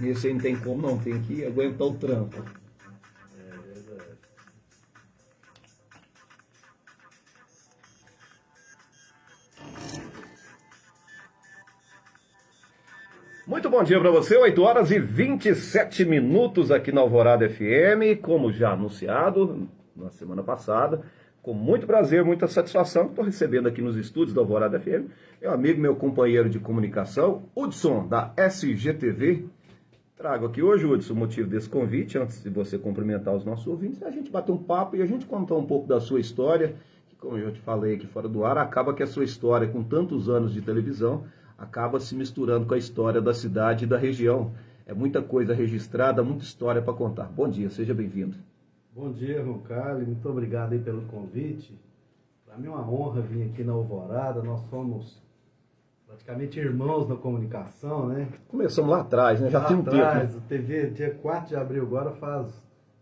Esse aí não tem como não, tem que aguentar o trampo. É verdade. Muito bom dia para você, 8 horas e 27 minutos aqui na Alvorada FM, como já anunciado na semana passada, com muito prazer, muita satisfação, estou recebendo aqui nos estúdios da Alvorada FM, meu amigo, meu companheiro de comunicação, Hudson, da SGTV. Trago aqui hoje, Hudson, o motivo desse convite, antes de você cumprimentar os nossos ouvintes, é a gente bater um papo e a gente contar um pouco da sua história, que como eu te falei aqui fora do ar, acaba que a sua história, com tantos anos de televisão, acaba se misturando com a história da cidade e da região. É muita coisa registrada, muita história para contar. Bom dia, seja bem-vindo. Bom dia, Roncalli. Muito obrigado aí pelo convite. Para mim é uma honra vir aqui na Alvorada. Nós somos praticamente irmãos na comunicação, né? Começamos lá atrás, né? Já Lá tem um atrás, tempo. o TV, dia 4 de abril agora faz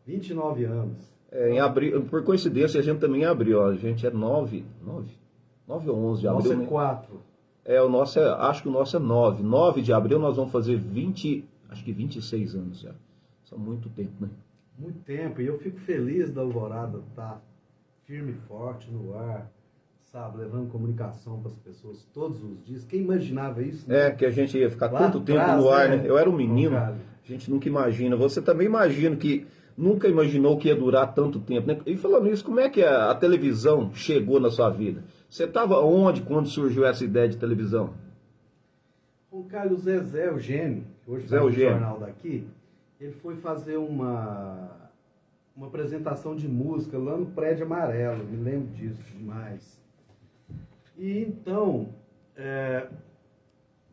29 anos. Em abril, por coincidência, a gente também abriu. A gente é 9 ou 11 de abril, Nossa, é né? 4. O nosso acho que o nosso é 9. 9 de abril nós vamos fazer 20, acho que 26 anos já. Isso é muito tempo, né? Muito tempo. E eu fico feliz da Alvorada estar firme e forte no ar, sabe? Levando comunicação para as pessoas todos os dias. Quem imaginava isso, né? Que a gente ia ficar Lá tanto tempo atrás, no ar, né? né? Eu era um menino, Roncalli. a gente nunca imagina. Você também imagina que nunca imaginou que ia durar tanto tempo, né? E falando isso, como é que a televisão chegou na sua vida? Você estava onde quando surgiu essa ideia de televisão? Roncalli, o Zezé Eugênio, que hoje Zé está no Eugênio. jornal daqui, ele foi fazer uma apresentação de música lá no Prédio Amarelo, me lembro disso demais. E então,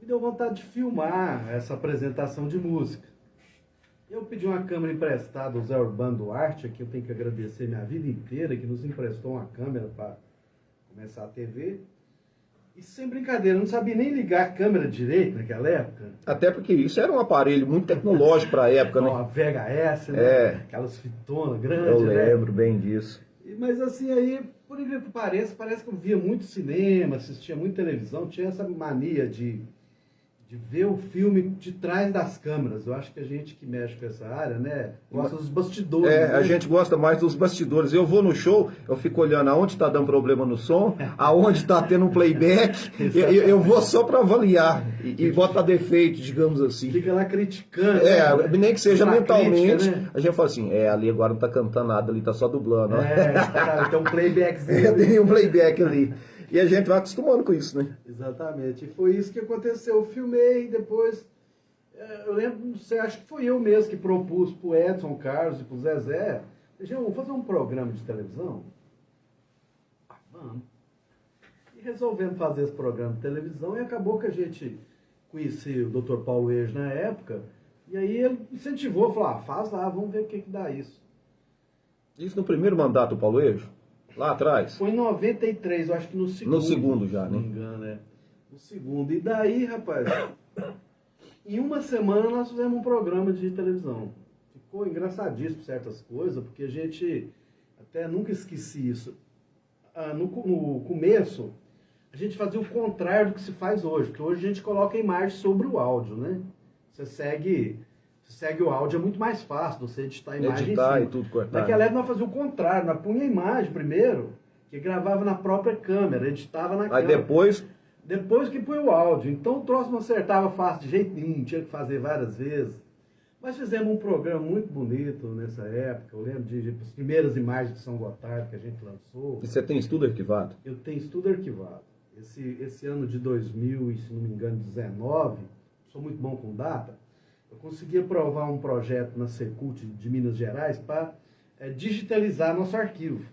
me deu vontade de filmar essa apresentação de música. Eu pedi uma câmera emprestada ao Zé Urbano Duarte, a quem eu tenho que agradecer minha vida inteira, que nos emprestou uma câmera para começar a TV. E sem brincadeira, eu não sabia nem ligar a câmera direito naquela época. Até porque isso era um aparelho muito tecnológico para a época, Ó, a né? VHS, né? É. Aquelas fitonas grandes, Eu né? lembro bem disso. Mas assim, aí, por incrível que pareça, parece que eu via muito cinema, assistia muito televisão, tinha essa mania de ver o filme de trás das câmeras. Eu acho que a gente que mexe com essa área, né, gosta dos bastidores. Né? A gente gosta mais dos bastidores. Eu vou no show, eu fico olhando aonde está dando problema no som, aonde está tendo um playback. eu vou só para avaliar e botar defeito, digamos assim. Fica lá criticando. Né? Nem que seja Uma mentalmente. crítica, né? A gente fala assim, ali agora não está cantando nada, ali está só dublando. Ó. Cara, tem um playbackzinho. Tem um playback ali. E a gente vai acostumando com isso, né? Exatamente. E foi isso que aconteceu. Eu filmei, depois... Eu lembro, você acha que foi eu mesmo que propus pro Edson Carlos e pro Zezé. Vamos fazer um programa de televisão? Vamos. E resolvemos fazer esse programa de televisão e acabou que a gente conhecia o Dr. Paulo Ejo na época. E aí ele incentivou, falou, faz lá, vamos ver o que dá isso. Isso no primeiro mandato do Paulo Ejo? Lá atrás? Foi em 93, eu acho que no segundo. No segundo já, né? Se não me engano, né? No segundo. E daí, rapaz, em uma semana nós fizemos um programa de televisão. Ficou engraçadíssimo certas coisas, porque a gente, até nunca esqueci isso. No começo, a gente fazia o contrário do que se faz hoje, porque hoje a gente coloca a imagem sobre o áudio, né? Você segue o áudio, é muito mais fácil você editar a imagem Editar e tudo cortar. Naquela época nós fazíamos o contrário, nós punha a imagem primeiro, que gravava na própria câmera, editava na câmera. Aí Depois que põe o áudio. Então o troço não acertava fácil de jeito nenhum, tinha que fazer várias vezes. Mas fizemos um programa muito bonito nessa época. Eu lembro das primeiras imagens de São Gotardo que a gente lançou. E você tem estudo arquivado? Eu tenho estudo arquivado. Esse ano de 2000, e se não me engano, 19, sou muito bom com data, eu consegui aprovar um projeto na Secult de Minas Gerais para digitalizar nosso arquivo.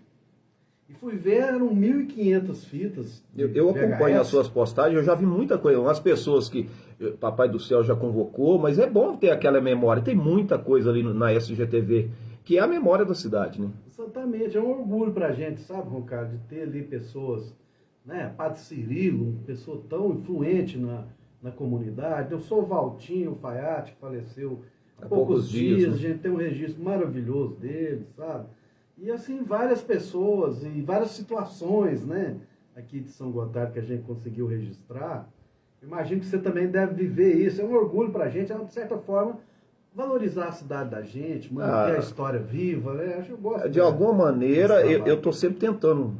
E fui ver, eram 1.500 fitas. Eu acompanho as suas postagens, eu já vi muita coisa. Umas pessoas que Papai do Céu já convocou, mas é bom ter aquela memória. Tem muita coisa ali na SGTV, que é a memória da cidade, né? Exatamente, é um orgulho pra gente, sabe, Roncalho, de ter ali pessoas, né? Padre Cirilo, uma pessoa tão influente na comunidade. Eu sou o Valtinho Faiate, que faleceu há poucos dias. Né? A gente tem um registro maravilhoso dele, sabe? E assim, várias pessoas e várias situações, né? Aqui de São Gotardo que a gente conseguiu registrar. Imagino que você também deve viver isso. É um orgulho pra gente, é de certa forma valorizar a cidade da gente, manter a história viva, né? Acho que eu gosto. De alguma maneira, desse eu trabalho. estou sempre tentando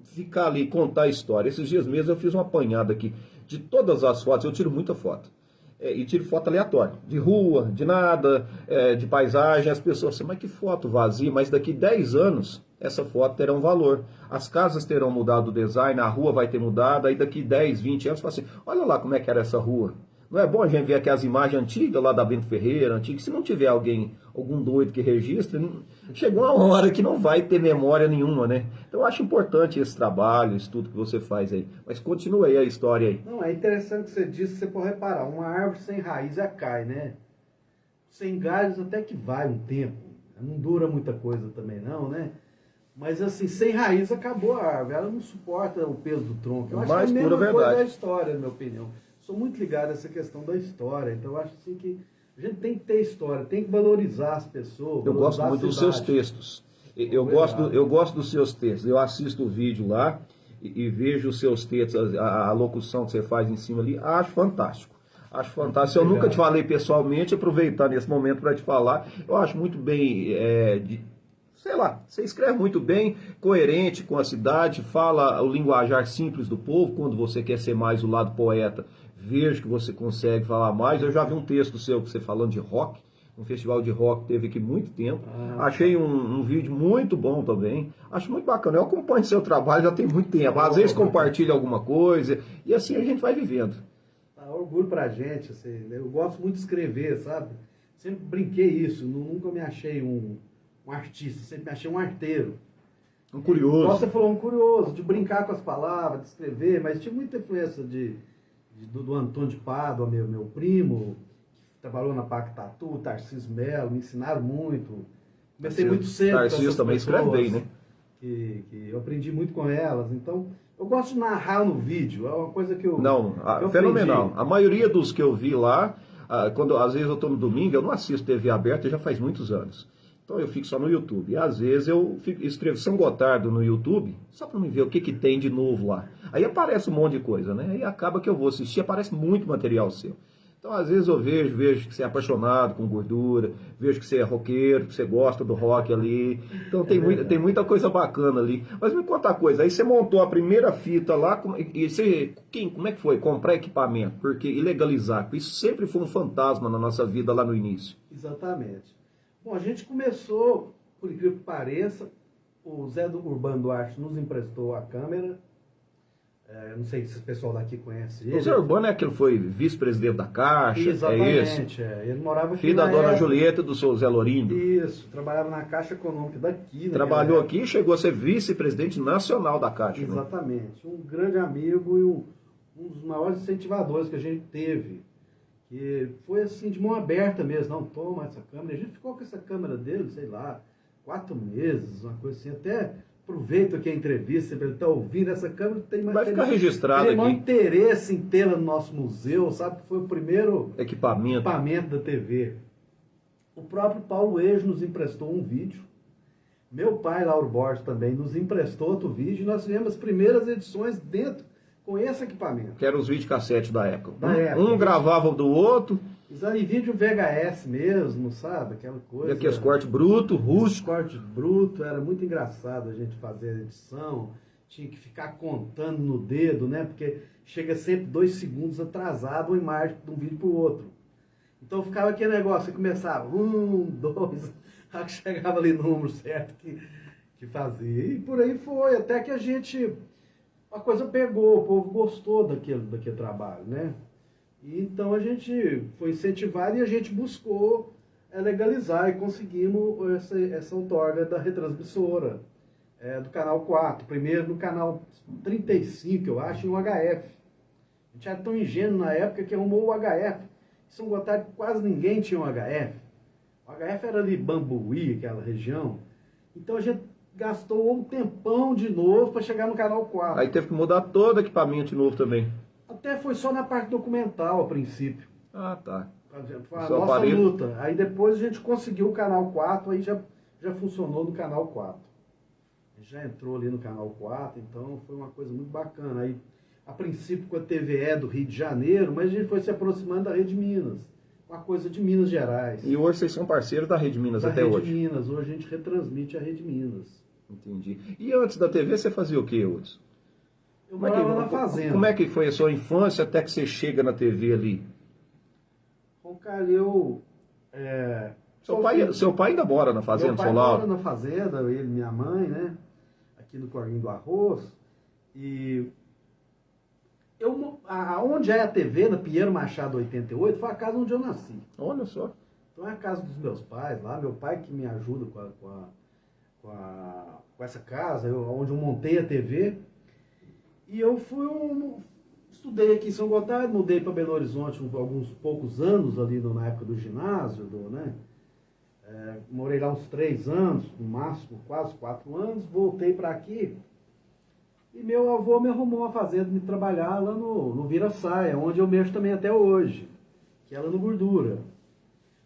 ficar ali, contar a história. Esses dias mesmo eu fiz uma apanhada aqui de todas as fotos, eu tiro muita foto. E tiro foto aleatória, de rua, de nada, de paisagem. As pessoas assim, mas que foto vazia, mas daqui 10 anos essa foto terá um valor. As casas terão mudado o design, a rua vai ter mudado, aí daqui 10, 20 anos, fala assim, olha lá como é que era essa rua. Não é bom a gente ver aqui as imagens antigas lá da Bento Ferreira, antigas, se não tiver algum doido que registre, chegou uma hora que não vai ter memória nenhuma, né? Então eu acho importante esse trabalho, isso tudo que você faz aí. Mas continua aí a história aí. Não, é interessante que você disse que você pode reparar, uma árvore sem raiz já cai, né? Sem galhos até que vai um tempo. Não dura muita coisa também não, né? Mas assim, sem raiz acabou a árvore, ela não suporta o peso do tronco. Eu acho que é a mesma coisa da história, na minha opinião. Sou muito ligado a essa questão da história, então eu acho assim que a gente tem que ter história, tem que valorizar as pessoas. Eu gosto muito dos seus textos. Eu gosto dos seus textos. Eu assisto o vídeo lá e vejo os seus textos, a locução que você faz em cima ali, acho fantástico. Acho fantástico. Eu nunca te falei pessoalmente, aproveitar nesse momento para te falar. Eu acho muito bem, sei lá, você escreve muito bem, coerente com a cidade, fala o linguajar simples do povo, quando você quer ser mais o lado poeta, vejo que você consegue falar mais. Eu já vi um texto seu que você falando de rock, um festival de rock teve aqui muito tempo. Achei um vídeo muito bom também. Acho muito bacana. Eu acompanho seu trabalho já tem muito tempo. Às vezes compartilho alguma coisa e assim a gente vai vivendo. Orgulho pra gente, assim, eu gosto muito de escrever, sabe? Sempre brinquei isso, nunca me achei um artista, sempre me achei um arteiro. Um curioso. Você falou, um curioso, de brincar com as palavras, de escrever, mas tive muita influência do Antônio de Pádua, meu primo, que trabalhou na Pactatu, Tarcísio Melo, me ensinaram muito. Comecei muito cedo. Tarcísio também escreve bem, né? Que eu aprendi muito com elas, então eu gosto de narrar no vídeo, é uma coisa que eu... Fenomenal. Aprendi. A maioria dos que eu vi lá, quando às vezes eu estou no domingo, eu não assisto TV aberta já faz muitos anos. Então eu fico só no YouTube. E às vezes eu escrevo São Gotardo no YouTube, só para me ver o que tem de novo lá. Aí aparece um monte de coisa, né? Aí acaba que eu vou assistir, aparece muito material seu. Então às vezes eu vejo que você é apaixonado com gordura, vejo que você é roqueiro, que você gosta do rock ali. Então tem muita coisa bacana ali. Mas me conta uma coisa, aí você montou a primeira fita lá, como é que foi? Comprar equipamento, porque legalizar, isso sempre foi um fantasma na nossa vida lá no início. Exatamente. Bom, a gente começou, por incrível que pareça, o Zé do Urbano Duarte nos emprestou a câmera. Não sei se o pessoal daqui conhece ele. O Zé Urbano é aquele que foi vice-presidente da Caixa, exatamente, é isso? Ele morava aqui filho da dona Julieta e do seu Zé Lourinho. Isso, trabalhava na Caixa Econômica daqui. Trabalhou aqui e chegou a ser vice-presidente nacional da Caixa. Exatamente. Né? Um grande amigo e um dos maiores incentivadores que a gente teve. Que foi assim, de mão aberta mesmo. Não, toma essa câmera. A gente ficou com essa câmera dele, sei lá, 4 meses, uma coisa assim. Até aproveito aqui a entrevista, para ele estar ouvindo essa câmera. Vai ficar registrado aqui. Tem um interesse em tê-la no nosso museu, sabe? Que foi o primeiro equipamento da TV. O próprio Paulo Ejo nos emprestou um vídeo. Meu pai, Lauro Borges, também nos emprestou outro vídeo. E nós fizemos as primeiras edições dentro com esse equipamento. Que eram os videocassetes da época. Um gravava do outro. E vídeo VHS mesmo, sabe? Aquela coisa. E aqueles cortes brutos, rústicos. Corte bruto, era muito engraçado a gente fazer a edição. Tinha que ficar contando no dedo, né? Porque chega sempre 2 segundos atrasado uma imagem de um vídeo para o outro. Então ficava aquele negócio, você começava 1, 2, aí chegava ali no número certo que fazia. E por aí foi, até que a coisa pegou, o povo gostou daquele trabalho, né? E então a gente foi incentivado e a gente buscou legalizar e conseguimos essa outorga da retransmissora, do Canal 4. Primeiro no Canal 35, eu acho, em UHF. A gente era tão ingênuo na época que arrumou o UHF. Em São Gotardo quase ninguém tinha um UHF. O UHF era ali Bambuí, aquela região. Então a gente gastou um tempão de novo para chegar no Canal 4. Aí teve que mudar todo o equipamento de novo também. Até foi só na parte documental, a princípio. Ah, tá. Foi a nossa luta. Aí depois a gente conseguiu o Canal 4, aí já funcionou no Canal 4. Já entrou ali no Canal 4, então foi uma coisa muito bacana. Aí a princípio com a TVE do Rio de Janeiro, mas a gente foi se aproximando da Rede Minas, uma coisa de Minas Gerais. E hoje vocês são parceiros da Rede Minas até Rede hoje? Minas, hoje a gente retransmite a Rede Minas. Entendi. E antes da TV você fazia o quê, Hudson? Eu morava na fazenda. Como é que foi a sua infância até que você chega na TV ali? Bom, cara, eu... Seu pai ainda mora na fazenda, Meu pai São Lauro? mora na fazenda, ele e minha mãe, né? Aqui no Corguinho do Arroz. E onde é a TV, na Pinheiro Machado 88, foi a casa onde eu nasci. Olha só. Então é a casa dos meus pais lá, meu pai que me ajuda com essa casa, onde eu montei a TV. E eu estudei aqui em São Gotardo, mudei para Belo Horizonte alguns poucos anos ali na época do ginásio, né? Morei lá uns 3 anos, no máximo quase 4 anos, voltei para aqui. E meu avô me arrumou uma fazenda de trabalhar lá no Vira-Saia, onde eu mexo também até hoje, que é lá no Gordura.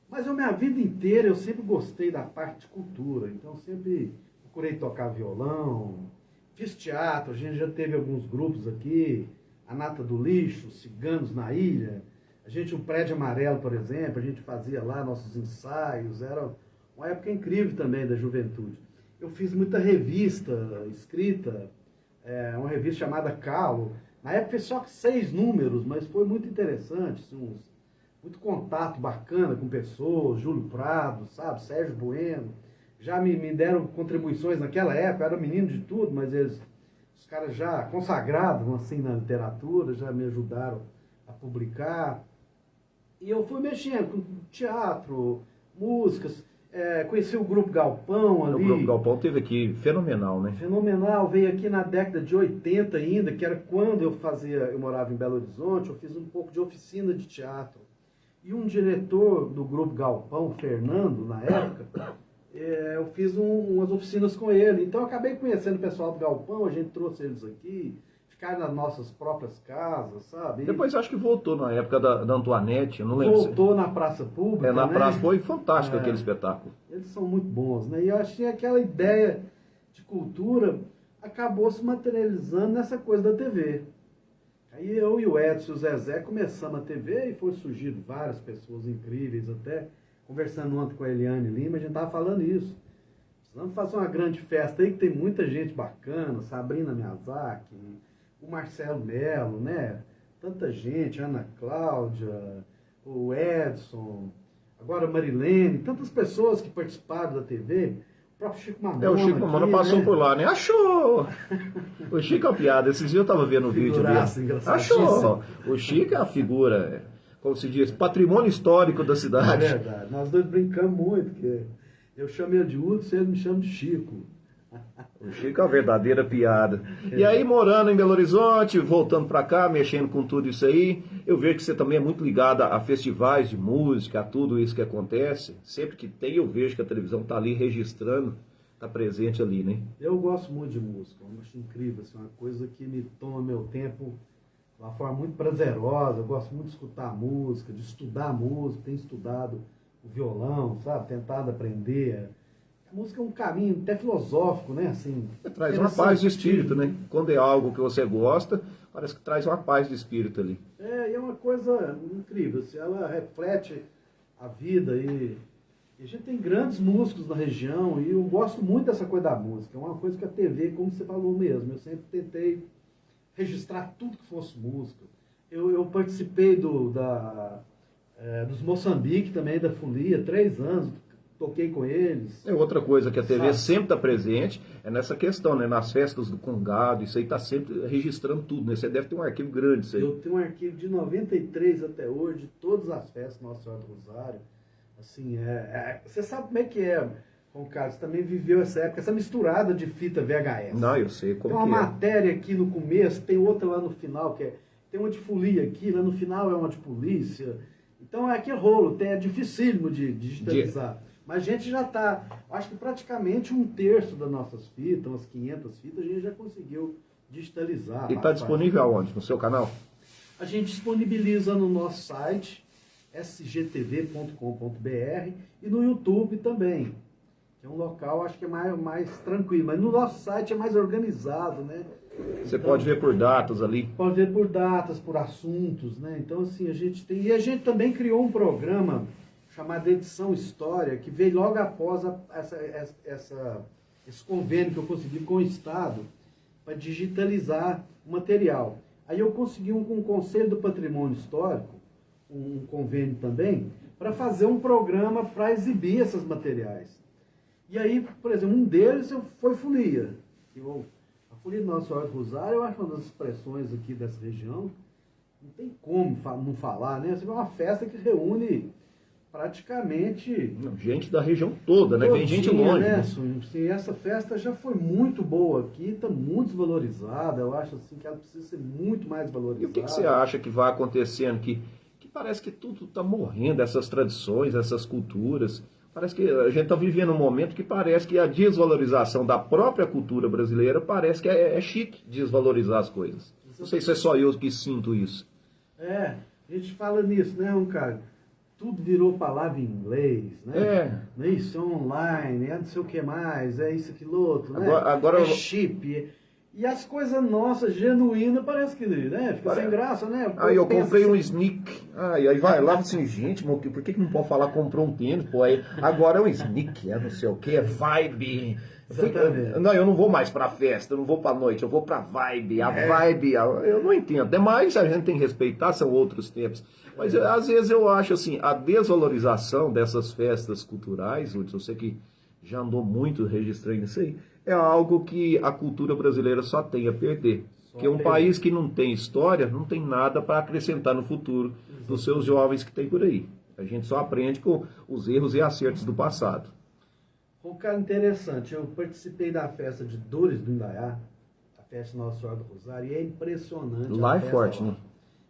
Mas minha vida inteira eu sempre gostei da parte de cultura, então sempre procurei tocar violão, fiz teatro, a gente já teve alguns grupos aqui, a Nata do Lixo, Ciganos na Ilha, a gente, o Prédio Amarelo, por exemplo, a gente fazia lá nossos ensaios, era uma época incrível também da juventude. Eu fiz muita revista escrita, uma revista chamada Calo, na época fez só 6 números, mas foi muito interessante, assim, muito contato bacana com pessoas, Júlio Prado, sabe, Sérgio Bueno, já me deram contribuições naquela época, eu era menino de tudo, mas os caras já consagrados assim na literatura, já me ajudaram a publicar. E eu fui mexendo com teatro, músicas, conheci o Grupo Galpão ali. O Grupo Galpão teve aqui, fenomenal, né? Fenomenal, veio aqui na década de 80 ainda, que era quando eu morava em Belo Horizonte, eu fiz um pouco de oficina de teatro. E um diretor do Grupo Galpão, Fernando, na época, eu fiz umas oficinas com ele. Então eu acabei conhecendo o pessoal do Galpão, a gente trouxe eles aqui, ficaram nas nossas próprias casas, sabe? Depois acho que voltou na época da Antoinette, eu não lembro. Voltou na Praça Pública, na né? praça, foi fantástico aquele espetáculo. Eles são muito bons, né? E eu achei aquela ideia de cultura acabou se materializando nessa coisa da TV. Aí eu e o Edson e o Zezé começamos a TV e foi surgindo várias pessoas incríveis, até conversando ontem com a Eliane Lima, a gente tava falando isso. Precisamos fazer uma grande festa aí, que tem muita gente bacana, Sabrina Miyazaki, o Marcelo Melo, né? Tanta gente, Ana Cláudia, o Edson, agora a Marilene, tantas pessoas que participaram da TV. O próprio Chico Mamona. O Chico Mamona passou, né, por lá, né? Achou! O Chico é uma piada. Esses dias eu tava vendo o vídeo dele. Achou! O Chico é a figura, como se diz, patrimônio histórico da cidade. É verdade. Nós dois brincamos muito, porque eu chamo ele de Hudson e ele me chama de Chico. O Chico é uma verdadeira piada. E aí, morando em Belo Horizonte, voltando para cá, mexendo com tudo isso aí, eu vejo que você também é muito ligada a festivais de música, a tudo isso que acontece. Sempre que tem, eu vejo que a televisão está ali registrando, está presente ali, né? Eu gosto muito de música, eu acho incrível, assim, uma coisa que me toma meu tempo de uma forma muito prazerosa. Eu gosto muito de escutar música, de estudar música, tenho estudado o violão, sabe, tentado aprender. A música é um caminho até filosófico, né? Assim, traz uma paz de espírito, né? Quando é algo que você gosta, parece que traz uma paz de espírito ali. E é uma coisa incrível, assim, ela reflete a vida e a gente tem grandes músicos na região e eu gosto muito dessa coisa da música. É uma coisa que a TV, como você falou mesmo, eu sempre tentei registrar tudo que fosse música. Eu participei dos Moçambique também, da Folia, 3 anos. Toquei com eles. É outra coisa que a TV sempre está presente, é nessa questão, né? Nas festas do Congado, isso aí está sempre registrando tudo, né? Você deve ter um arquivo grande isso aí. Eu tenho um arquivo de 93 até hoje, de todas as festas Nossa Senhora do Rosário. Assim, você sabe como é que é, João Carlos, você também viveu essa época, essa misturada de fita VHS. Não, eu sei como que é. Tem uma matéria aqui no começo, tem outra lá no final, tem uma de folia aqui, lá no final é uma de polícia. Então é que rolo, é dificílimo de digitalizar. Mas a gente já está, acho que praticamente 1/3 das nossas fitas, umas 500 fitas, a gente já conseguiu digitalizar. E está disponível aonde? No seu canal? A gente disponibiliza no nosso site, sgtv.com.br, e no YouTube também, que é um local, acho que é mais tranquilo. Mas no nosso site é mais organizado, né? Você pode ver por datas ali. Pode ver por datas, por assuntos, né? Então, assim, a gente tem... E a gente também criou um programa chamado Edição História, que veio logo após esse convênio que eu consegui com o Estado para digitalizar o material. Aí eu consegui com o Conselho do Patrimônio Histórico, um convênio também, para fazer um programa para exibir esses materiais. E aí, por exemplo, um deles foi folia. A folia de Nossa Senhora do Rosário, eu acho uma das expressões aqui dessa região, não tem como não falar, né? É uma festa que reúne praticamente... Gente da região toda, né? Vem gente longe. Né? Sim, essa festa já foi muito boa aqui, está muito desvalorizada, eu acho assim que ela precisa ser muito mais valorizada. E o que você acha que vai acontecendo que parece que tudo está morrendo, essas tradições, essas culturas? Parece que a gente está vivendo um momento que parece que a desvalorização da própria cultura brasileira parece que é chique desvalorizar as coisas. Não sei se é só eu que sinto isso. A gente fala nisso, né, cara? Tudo virou palavra em inglês, né? É isso, é online, é não sei o que mais, é isso, aquilo outro, né? Agora é chip. E as coisas nossas, genuínas, parece que, né? Fica sem graça, né? Aí eu comprei um sneak. Aí vai lá assim, gente, por que não pode falar comprou um tênis? Pô, aí, agora é um sneak, é não sei o que, é vibe. Não, eu não vou mais pra festa, eu não vou pra noite, eu vou pra vibe. A vibe, eu não entendo. Demais a gente tem que respeitar, são outros tempos. Mas às vezes eu acho assim, a desvalorização dessas festas culturais, Hudson, você que já andou muito registrando isso aí, é algo que a cultura brasileira só tem a perder. Porque um país que não tem história, não tem nada para acrescentar no futuro dos seus jovens que tem por aí. A gente só aprende com os erros e acertos do passado. Um cara interessante, eu participei da festa de Dores do Indaiá, a festa Nossa Senhora do Rosário, e é impressionante. Lá é forte, né?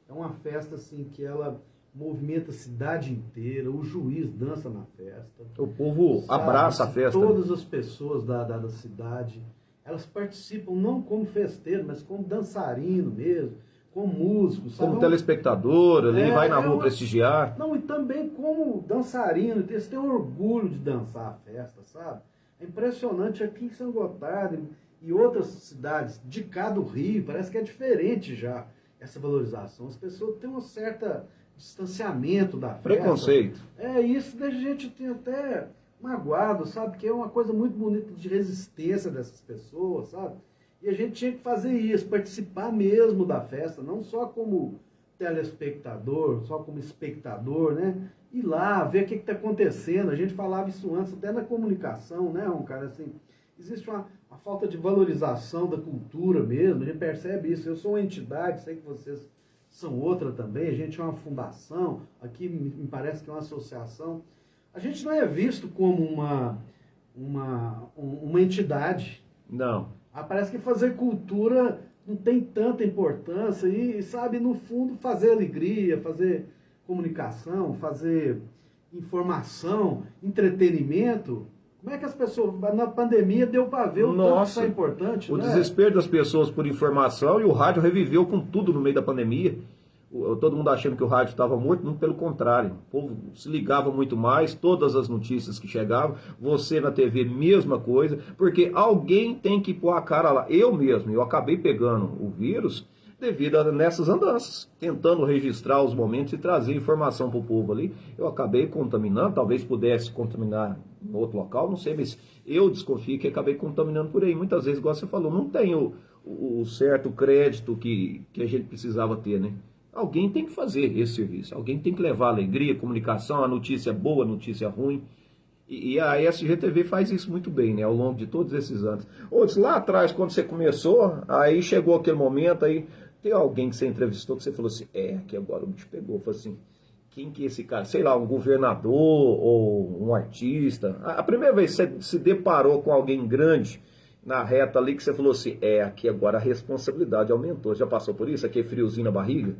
É uma festa assim que ela movimenta a cidade inteira, o juiz dança na festa. O povo abraça a festa. Todas as pessoas da cidade, elas participam não como festeiro, mas como dançarino mesmo, como músico. Como telespectador, ali vai na rua prestigiar. Não, e também como dançarino, eles têm orgulho de dançar a festa, sabe? É impressionante aqui em São Gotardo e outras cidades de cá do Rio, parece que é diferente já essa valorização. As pessoas têm um certo distanciamento da festa. Preconceito. Isso da gente tem até magoado, sabe? Que é uma coisa muito bonita de resistência dessas pessoas, sabe? E a gente tinha que fazer isso, participar mesmo da festa, não só como telespectador, só como espectador, né? Ir lá, ver o que está acontecendo. A gente falava isso antes, até na comunicação, né? Cara, assim, existe uma falta de valorização da cultura mesmo, a gente percebe isso. Eu sou uma entidade, sei que vocês são outra também, a gente é uma fundação, aqui me parece que é uma associação. A gente não é visto como uma entidade. Não. Parece que fazer cultura não tem tanta importância e, sabe, no fundo, fazer alegria, fazer comunicação, fazer informação, entretenimento. Como é que as pessoas, na pandemia, deu para ver o tanto que isso é importante, o né? desespero das pessoas por informação, e o rádio reviveu com tudo no meio da pandemia. Todo mundo achando que o rádio estava morto, não, pelo contrário. O povo se ligava muito mais, todas as notícias que chegavam, você na TV, mesma coisa, porque alguém tem que pôr a cara lá. Eu acabei pegando o vírus devido a nessas andanças, tentando registrar os momentos e trazer informação para o povo ali. Eu acabei contaminando, talvez pudesse contaminar em outro local, não sei, mas eu desconfio que acabei contaminando por aí. Muitas vezes, igual você falou, não tem o certo crédito que a gente precisava ter, né? Alguém tem que fazer esse serviço, alguém tem que levar alegria, comunicação, a notícia boa, a notícia ruim. E a SGTV faz isso muito bem, né, ao longo de todos esses anos. Outros, lá atrás, quando você começou, aí chegou aquele momento, aí tem alguém que você entrevistou que você falou assim, que agora o bicho pegou, falou assim, quem que é esse cara? Sei lá, um governador ou um artista. A primeira vez que você se deparou com alguém grande na reta ali, que você falou assim, aqui agora a responsabilidade aumentou. Já passou por isso? Aquele friozinho na barriga?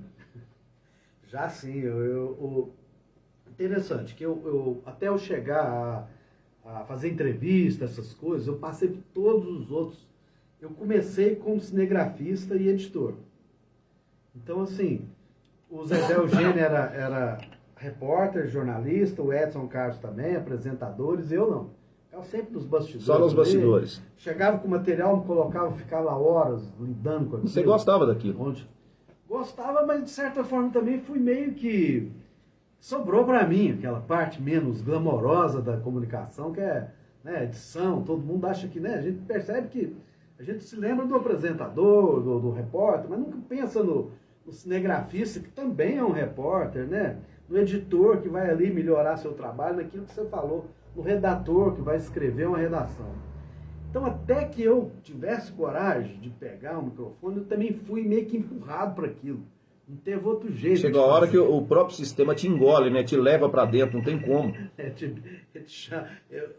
Já sim, interessante, que até eu chegar a fazer entrevista, essas coisas, eu passei por todos os outros. Eu comecei como cinegrafista e editor. Então, assim, o Zezé Eugênio era repórter, jornalista, o Edson Carlos também, apresentadores, eu não. Ficava sempre nos bastidores. Só nos bastidores. Chegava com o material, me colocava, ficava horas lidando com aquilo. Você gostava daquilo? Onde? Gostava, mas de certa forma também fui meio que... Sobrou para mim aquela parte menos glamourosa da comunicação, que é, né, edição. Todo mundo acha que, né, a gente percebe que a gente se lembra do apresentador, do repórter, mas nunca pensa no cinegrafista, que também é um repórter, né? No editor, que vai ali melhorar seu trabalho, naquilo que você falou, no redator, que vai escrever uma redação. Então, até que eu tivesse coragem de pegar o microfone, eu também fui meio que empurrado para aquilo. Não teve outro jeito. Chega a hora que o próprio sistema te engole, né? Te leva para dentro, não tem como.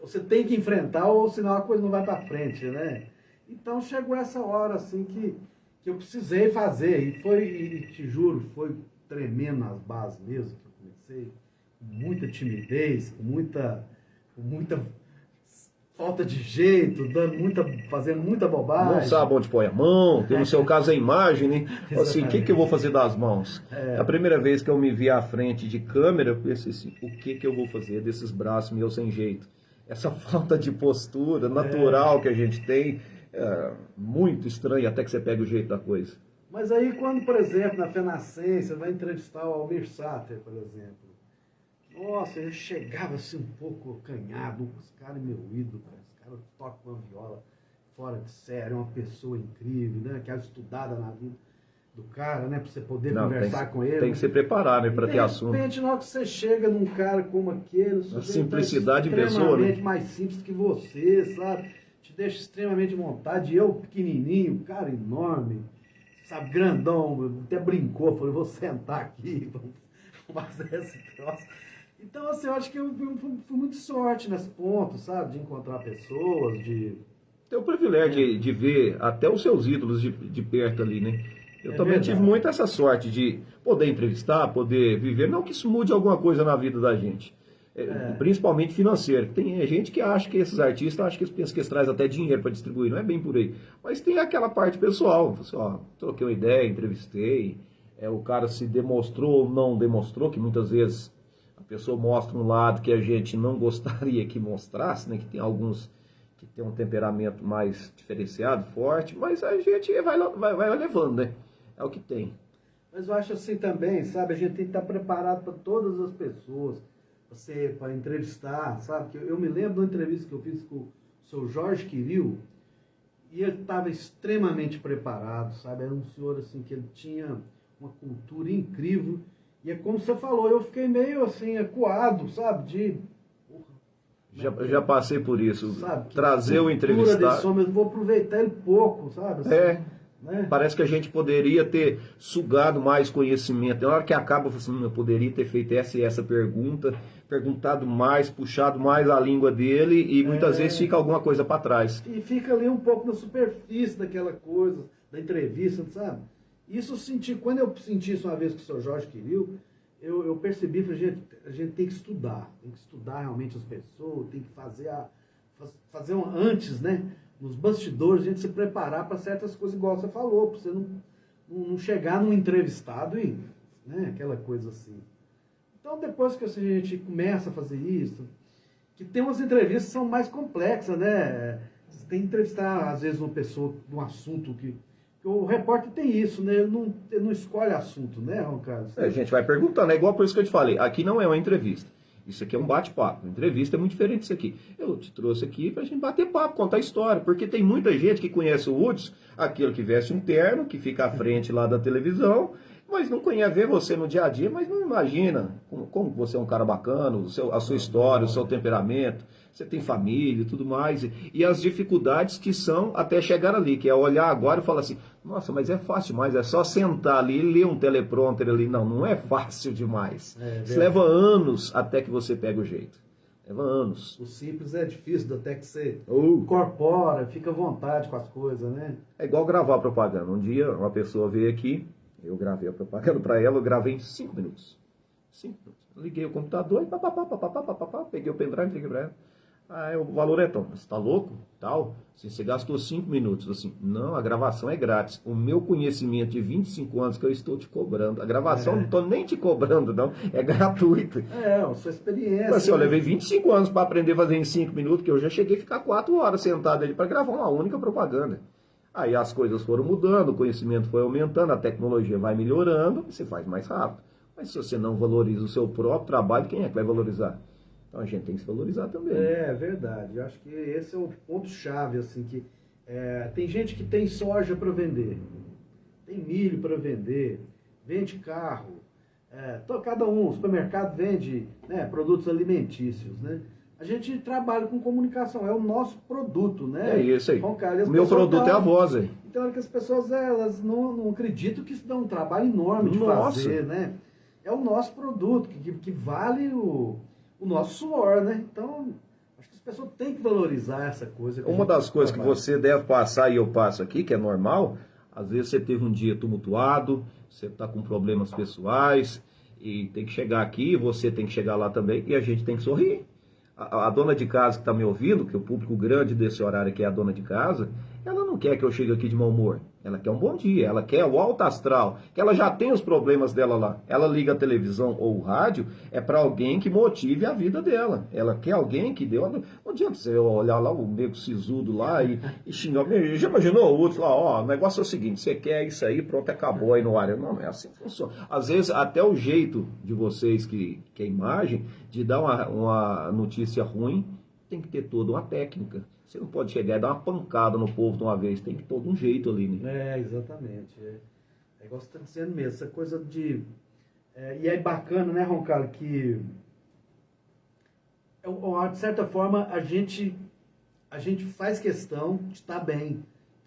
Você tem que enfrentar, ou senão a coisa não vai para frente, né? Então, chegou essa hora, assim, que eu precisei fazer. E te juro, foi tremendo nas bases mesmo, que eu comecei com muita timidez, com muita falta de jeito, fazendo muita bobagem. Não sabe onde põe a mão, que no seu caso é imagem, né? Assim, o que eu vou fazer das mãos? A primeira vez que eu me vi à frente de câmera, eu pensei assim, o que eu vou fazer desses braços meus sem jeito? Essa falta de postura natural que a gente tem, é muito estranho até que você pega o jeito da coisa. Mas aí quando, por exemplo, na Fenacência, vai entrevistar o Almir Sater, por exemplo, nossa, eu chegava assim um pouco acanhado, os caras meu ídolo, cara. Os caras tocam uma viola fora de série, é uma pessoa incrível, né? Que é estudada na vida do cara, né? Pra você poder conversar com ele. Tem que se preparar, né? Pra ter assunto. De repente, na hora que você chega num cara como aquele, a simplicidade em pessoa, né? Extremamente mais simples que você, sabe? Te deixa extremamente à vontade. Eu, pequenininho, cara enorme, sabe? Grandão, até brincou, falou, vou sentar aqui, vamos fazer esse troço. Então, assim, eu acho que eu fui muito sorte nesse ponto, sabe? De encontrar pessoas, de... Ter o privilégio de ver até os seus ídolos de perto ali, né? Eu também verdade. tive muito essa sorte de poder entrevistar, poder viver. Não que isso mude alguma coisa na vida da gente. Principalmente financeiro. Tem gente que acha que esses artistas acham que pensa que eles trazem até dinheiro para distribuir. Não é bem por aí. Mas tem aquela parte pessoal. Assim, ó, troquei uma ideia, entrevistei. O cara se demonstrou ou não demonstrou, que muitas vezes... A pessoa mostra um lado que a gente não gostaria que mostrasse, né? Que tem alguns que tem um temperamento mais diferenciado, forte, mas a gente vai levando, né? É o que tem. Mas eu acho assim também, sabe? A gente tem que estar preparado para todas as pessoas, para entrevistar, sabe? Que eu me lembro de uma entrevista que eu fiz com o seu Jorge Quiril, e ele estava extremamente preparado, sabe? Era um senhor assim que ele tinha uma cultura incrível. E é como você falou, eu fiquei meio assim, acuado, sabe? Já passei por isso. Sabe? Trazer o entrevistado. Eu vou aproveitar ele pouco, sabe? Assim, né? Parece que a gente poderia ter sugado mais conhecimento. Na hora que acaba, assim, eu poderia ter feito essa e essa pergunta, perguntado mais, puxado mais a língua dele, e muitas vezes fica alguma coisa para trás. E fica ali um pouco na superfície daquela coisa, da entrevista, sabe? Isso eu senti, quando eu senti isso uma vez com o Sr. Jorge Quiril, eu percebi que a gente tem que estudar realmente as pessoas, tem que fazer antes, né? Nos bastidores, a gente se preparar para certas coisas, igual você falou, para você não chegar num entrevistado e, né, aquela coisa assim. Então, depois que a gente começa a fazer isso, que tem umas entrevistas que são mais complexas, né? Você tem que entrevistar, às vezes, uma pessoa de um assunto que o repórter tem isso, né? Ele não escolhe assunto, né, Ron Carlos? A gente vai perguntando, é igual por isso que eu te falei, aqui não é uma entrevista. Isso aqui é um bate-papo. Entrevista é muito diferente disso aqui. Eu te trouxe aqui pra gente bater papo, contar história, porque tem muita gente que conhece o Hudson, aquele que veste um terno, que fica à frente lá da televisão, mas não conhece ver você no dia a dia, mas não imagina como você é um cara bacana, a sua história, o seu temperamento, você tem família e tudo mais, e as dificuldades que são até chegar ali, que é olhar agora e falar assim, nossa, mas é fácil demais, é só sentar ali e ler um teleprompter ali. Não é fácil demais. Isso leva anos até que você pega o jeito. Leva anos. O simples é difícil, até que você incorpora, fica à vontade com as coisas, né? É igual gravar propaganda. Um dia uma pessoa veio aqui, eu gravei a propaganda para ela, eu gravei em 5 minutos. 5 minutos. Liguei o computador e papapá, peguei o pendrive e liguei para ela. O valor é tão, você tá louco? Tal. Assim, você gastou 5 minutos. Assim, não, a gravação é grátis. O meu conhecimento de 25 anos que eu estou te cobrando. A gravação não estou nem te cobrando, não. É gratuita. A sua experiência. Assim, eu levei 25 anos para aprender a fazer em 5 minutos, que eu já cheguei a ficar 4 horas sentado ali para gravar uma única propaganda. Aí as coisas foram mudando, o conhecimento foi aumentando, a tecnologia vai melhorando, você faz mais rápido. Mas se você não valoriza o seu próprio trabalho, quem é que vai valorizar? Então a gente tem que se valorizar também. É verdade. Eu acho que esse é o ponto-chave, assim, que tem gente que tem soja para vender, tem milho para vender, vende carro, cada um, o supermercado vende, né, produtos alimentícios, né? A gente trabalha com comunicação, é o nosso produto, né? É isso aí. Bom, cara, o meu produto é a voz aí. Então é que as pessoas elas não acreditam que isso dá um trabalho enorme de Nossa. fazer, né? É o nosso produto, que vale o nosso suor, né? Então, acho que as pessoas têm que valorizar essa coisa. Uma das coisas que você deve passar e eu passo aqui, que é normal, às vezes você teve um dia tumultuado, você está com problemas pessoais, e tem que chegar aqui, você tem que chegar lá também, e a gente tem que sorrir. A dona de casa que está me ouvindo, que é o público grande desse horário aqui é a dona de casa, ela não quer que eu chegue aqui de mau humor. Ela quer um bom dia, ela quer o alto astral, que ela já tem os problemas dela lá. Ela liga a televisão ou o rádio, é para alguém que motive a vida dela. Ela quer alguém que dê uma... Não adianta você olhar lá o nego sisudo lá e xingar. Já imaginou o outro lá, ó, o negócio é o seguinte, você quer isso aí, pronto, acabou aí no ar. Não é assim que funciona. Às vezes até o jeito de vocês, que é imagem, de dar uma notícia ruim, tem que ter toda uma técnica. Você não pode chegar e dar uma pancada no povo de uma vez, tem que ter todo um jeito ali, né? Exatamente. É igual você está dizendo mesmo, essa coisa de... e é bacana, né, Roncalho, que de certa forma a gente faz questão de estar bem,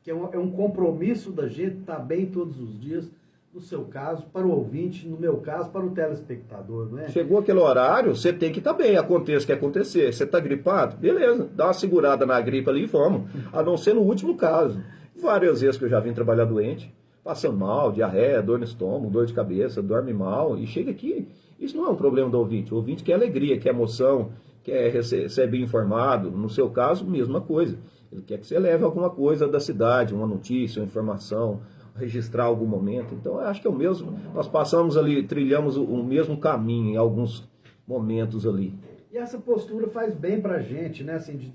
que é um compromisso da gente estar bem todos os dias, no seu caso, para o ouvinte, no meu caso, para o telespectador, não é? Chegou aquele horário, você tem que estar bem, aconteça o que acontecer. Você está gripado? Beleza, dá uma segurada na gripe ali e vamos. A não ser no último caso. Várias vezes que eu já vim trabalhar doente, passando mal, diarreia, dor no estômago, dor de cabeça, dorme mal, e chega aqui. Isso não é um problema do ouvinte. O ouvinte quer alegria, quer emoção, quer ser bem informado. No seu caso, mesma coisa. Ele quer que você leve alguma coisa da cidade, uma notícia, uma informação, registrar algum momento. Então, eu acho que é o mesmo. Nós passamos ali, trilhamos o mesmo caminho em alguns momentos ali. E essa postura faz bem pra gente, né? Assim, de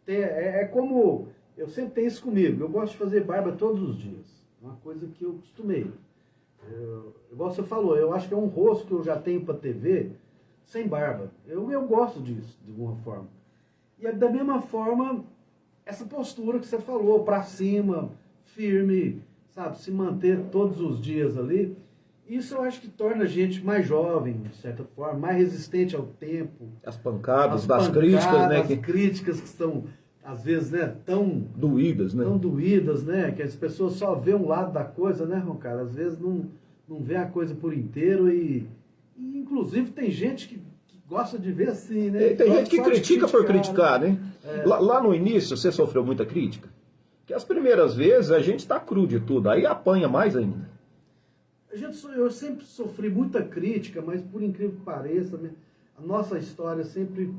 ter, como... Eu sempre tenho isso comigo. Eu gosto de fazer barba todos os dias. Uma coisa que eu costumei. Igual você falou, eu acho que é um rosto que eu já tenho pra TV sem barba. Eu gosto disso, de alguma forma. E da mesma forma, essa postura que você falou, pra cima, firme, sabe, se manter todos os dias ali, isso eu acho que torna a gente mais jovem, de certa forma, mais resistente ao tempo. As pancadas, críticas, né? As críticas que são, às vezes, né, tão doídas, né? Tão doídas, né? Que as pessoas só vê um lado da coisa, né, Roncalho? Às vezes não vê a coisa por inteiro e inclusive, tem gente que gosta de ver assim, né? Tem gente que critica por criticar, né? Lá no início, você sofreu muita crítica? Que as primeiras vezes a gente está cru de tudo, aí apanha mais ainda. Eu sempre sofri muita crítica, mas por incrível que pareça, né, a nossa história sempre...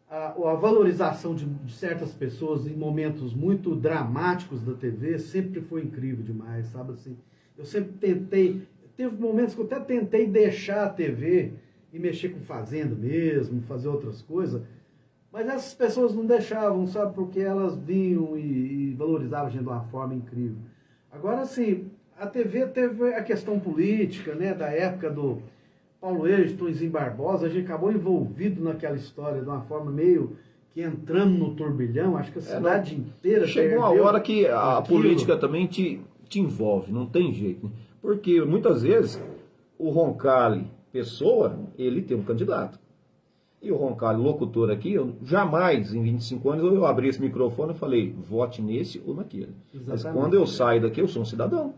A valorização de certas pessoas em momentos muito dramáticos da TV sempre foi incrível demais, sabe assim? Eu sempre tentei... Teve momentos que eu até tentei deixar a TV e mexer com fazenda mesmo, fazer outras coisas... Mas essas pessoas não deixavam, sabe? Porque elas vinham e valorizavam a gente de uma forma incrível. Agora, assim, a TV teve a questão política, né? Da época do Paulo Êxito, Zim Barbosa. A gente acabou envolvido naquela história de uma forma meio que entrando no turbilhão. Acho que a cidade inteira chegou uma hora que a política também te envolve, não tem jeito. Né? Porque muitas vezes o Roncalli, pessoa, ele tem um candidato. E o Roncalli, locutor aqui, eu jamais, em 25 anos, eu abri esse microfone e falei, vote nesse ou naquele. Exatamente. Mas quando eu saio daqui, eu sou um cidadão.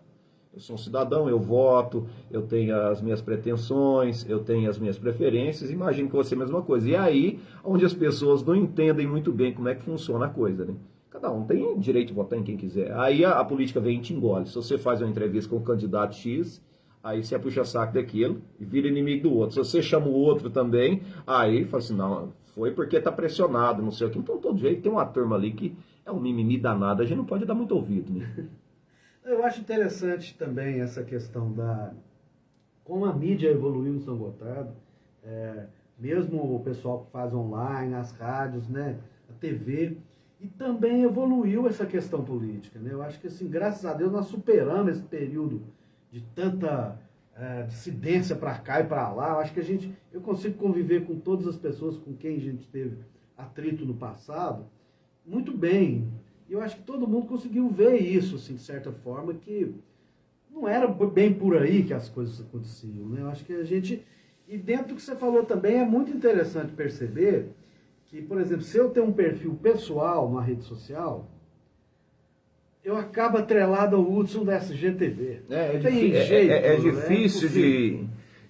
Eu sou um cidadão, eu voto, eu tenho as minhas pretensões, eu tenho as minhas preferências, imagino que você é a mesma coisa. E aí, onde as pessoas não entendem muito bem como é que funciona a coisa, né? Cada um tem direito de votar em quem quiser. Aí a política vem e te engole. Se você faz uma entrevista com o candidato X... Aí você puxa saco daquilo e vira inimigo do outro. Se você chama o outro também, aí fala assim, não, foi porque tá pressionado, não sei o que. Então, todo jeito, tem uma turma ali que é um mimimi danado, a gente não pode dar muito ouvido, né? Eu acho interessante também essa questão como a mídia evoluiu em São Gotardo, mesmo o pessoal que faz online, as rádios, né, a TV, e também evoluiu essa questão política, né? Eu acho que, assim, graças a Deus, nós superamos esse período de tanta dissidência para cá e para lá. Eu acho que eu consigo conviver com todas as pessoas com quem a gente teve atrito no passado muito bem. E eu acho que todo mundo conseguiu ver isso, assim, de certa forma, que não era bem por aí que as coisas aconteciam, né? Eu acho que e dentro do que você falou também, é muito interessante perceber que, por exemplo, se eu tenho um perfil pessoal na rede social, eu acabo atrelado ao Hudson da SGTV. É difícil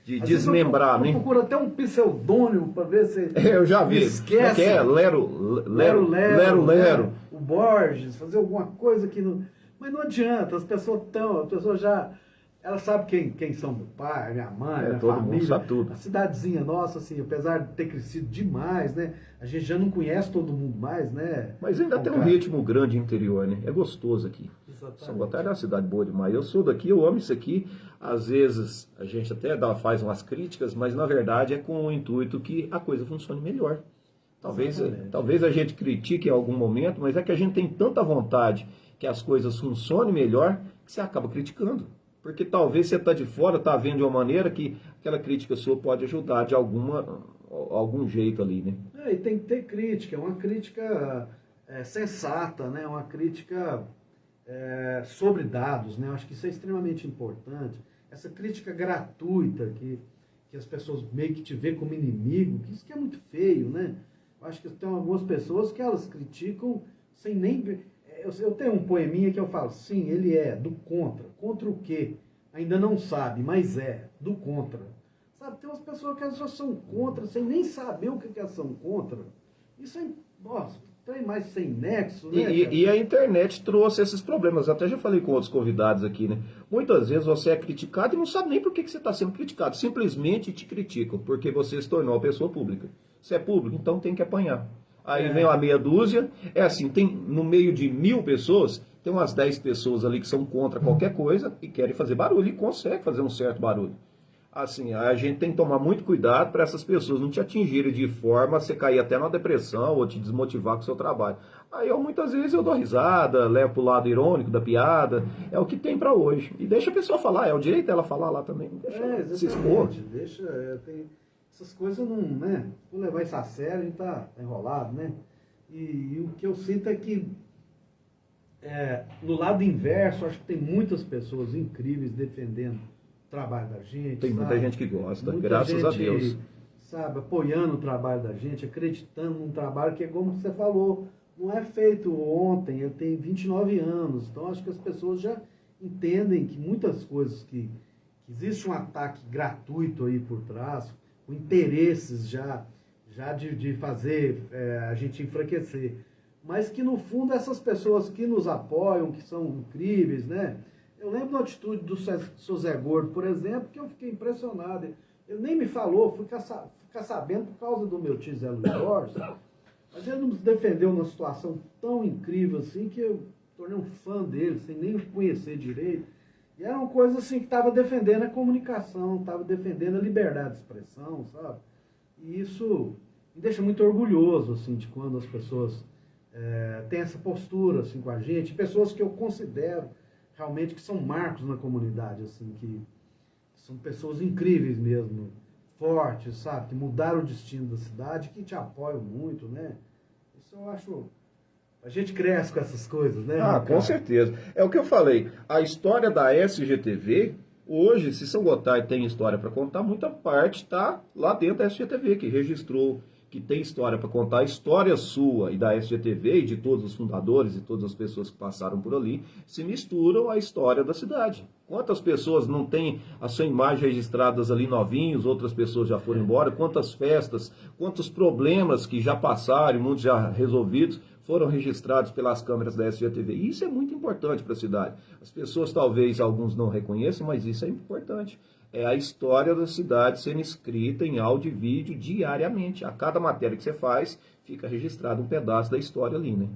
de desmembrar, né? Eu procuro até um pseudônimo para ver se... Eu já vi. Esquece. Lero. Né? O Borges, fazer alguma coisa que não... Mas não adianta, as pessoas já... Ela sabe quem são meu pai, minha mãe, minha todo família. mundo sabe tudo. A cidadezinha nossa, assim, apesar de ter crescido demais, né? A gente já não conhece todo mundo mais, né? Mas ainda tem um ritmo grande interior, né? É gostoso aqui. Exatamente. São Gotardo é uma cidade boa demais. Eu sou daqui, eu amo isso aqui. Às vezes a gente até faz umas críticas, mas na verdade é com o intuito que a coisa funcione melhor. Talvez a gente critique em algum momento, mas é que a gente tem tanta vontade que as coisas funcionem melhor que você acaba criticando. Porque talvez você está de fora, está vendo de uma maneira que aquela crítica sua pode ajudar de algum jeito ali, né? E tem que ter crítica, uma crítica sensata, né? Uma crítica sobre dados, né? Eu acho que isso é extremamente importante. Essa crítica gratuita que as pessoas meio que te vê como inimigo, que isso que é muito feio, né? Eu acho que tem algumas pessoas que elas criticam sem nem... Eu tenho um poeminha que eu falo, sim, ele é do contra. Contra o quê? Ainda não sabe, mas do contra. Sabe, tem umas pessoas que elas já são contra, sem nem saber o que elas são contra. Isso é, nossa, tem mais sem nexo, né? E a internet trouxe esses problemas. Eu até já falei com outros convidados aqui, né? Muitas vezes você é criticado e não sabe nem por que você está sendo criticado. Simplesmente te criticam, porque você se tornou uma pessoa pública. Se é público, então tem que apanhar. Aí vem uma meia dúzia, assim, tem no meio de 1000 pessoas, tem umas 10 pessoas ali que são contra qualquer coisa e querem fazer barulho e conseguem fazer um certo barulho. Assim, a gente tem que tomar muito cuidado para essas pessoas não te atingirem de forma a você cair até na depressão ou te desmotivar com o seu trabalho. Aí muitas vezes eu dou risada, levo pro lado irônico da piada, é o que tem para hoje. E deixa a pessoa falar, é o direito dela falar lá também, deixa ela se expor. Essas coisas não, né? Vou levar isso a sério, a gente tá enrolado, né? E o que eu sinto é que no lado inverso, acho que tem muitas pessoas incríveis defendendo o trabalho da gente. Tem muita gente que gosta, graças a Deus. Sabe, apoiando o trabalho da gente, acreditando num trabalho que é como você falou, não é feito ontem, eu tenho 29 anos, então acho que as pessoas já entendem que muitas coisas que existe um ataque gratuito aí por trás, com interesses já de fazer a gente enfraquecer. Mas que, no fundo, essas pessoas que nos apoiam, que são incríveis, né? Eu lembro da atitude do seu Zé Gordo, por exemplo, que eu fiquei impressionado. Ele nem me falou, fui ficar sabendo por causa do meu tio Zé Luiz Borges, mas ele nos defendeu numa situação tão incrível assim que eu tornei um fã dele, sem nem o conhecer direito. E era uma coisa assim que estava defendendo a comunicação, estava defendendo a liberdade de expressão, sabe? E isso me deixa muito orgulhoso, assim, de quando as pessoas têm essa postura, assim, com a gente. Pessoas que eu considero realmente que são marcos na comunidade, assim, que são pessoas incríveis mesmo, fortes, sabe? Que mudaram o destino da cidade, que te apoiam muito, né? Isso eu acho... A gente cresce com essas coisas, né? Com certeza. É o que eu falei. A história da SGTV, hoje, se São Gotardo tem história para contar, muita parte está lá dentro da SGTV, que registrou, que tem história para contar. A história sua e da SGTV e de todos os fundadores e todas as pessoas que passaram por ali se misturam à história da cidade. Quantas pessoas não têm a sua imagem registradas ali novinhos, outras pessoas já foram embora, quantas festas, quantos problemas que já passaram, muitos já resolvidos, foram registrados pelas câmeras da SGTV. E isso é muito importante para a cidade. As pessoas, talvez, alguns não reconheçam, mas isso é importante. é a história da cidade sendo escrita em áudio e vídeo diariamente. A cada matéria que você faz, fica registrado um pedaço da história ali, né?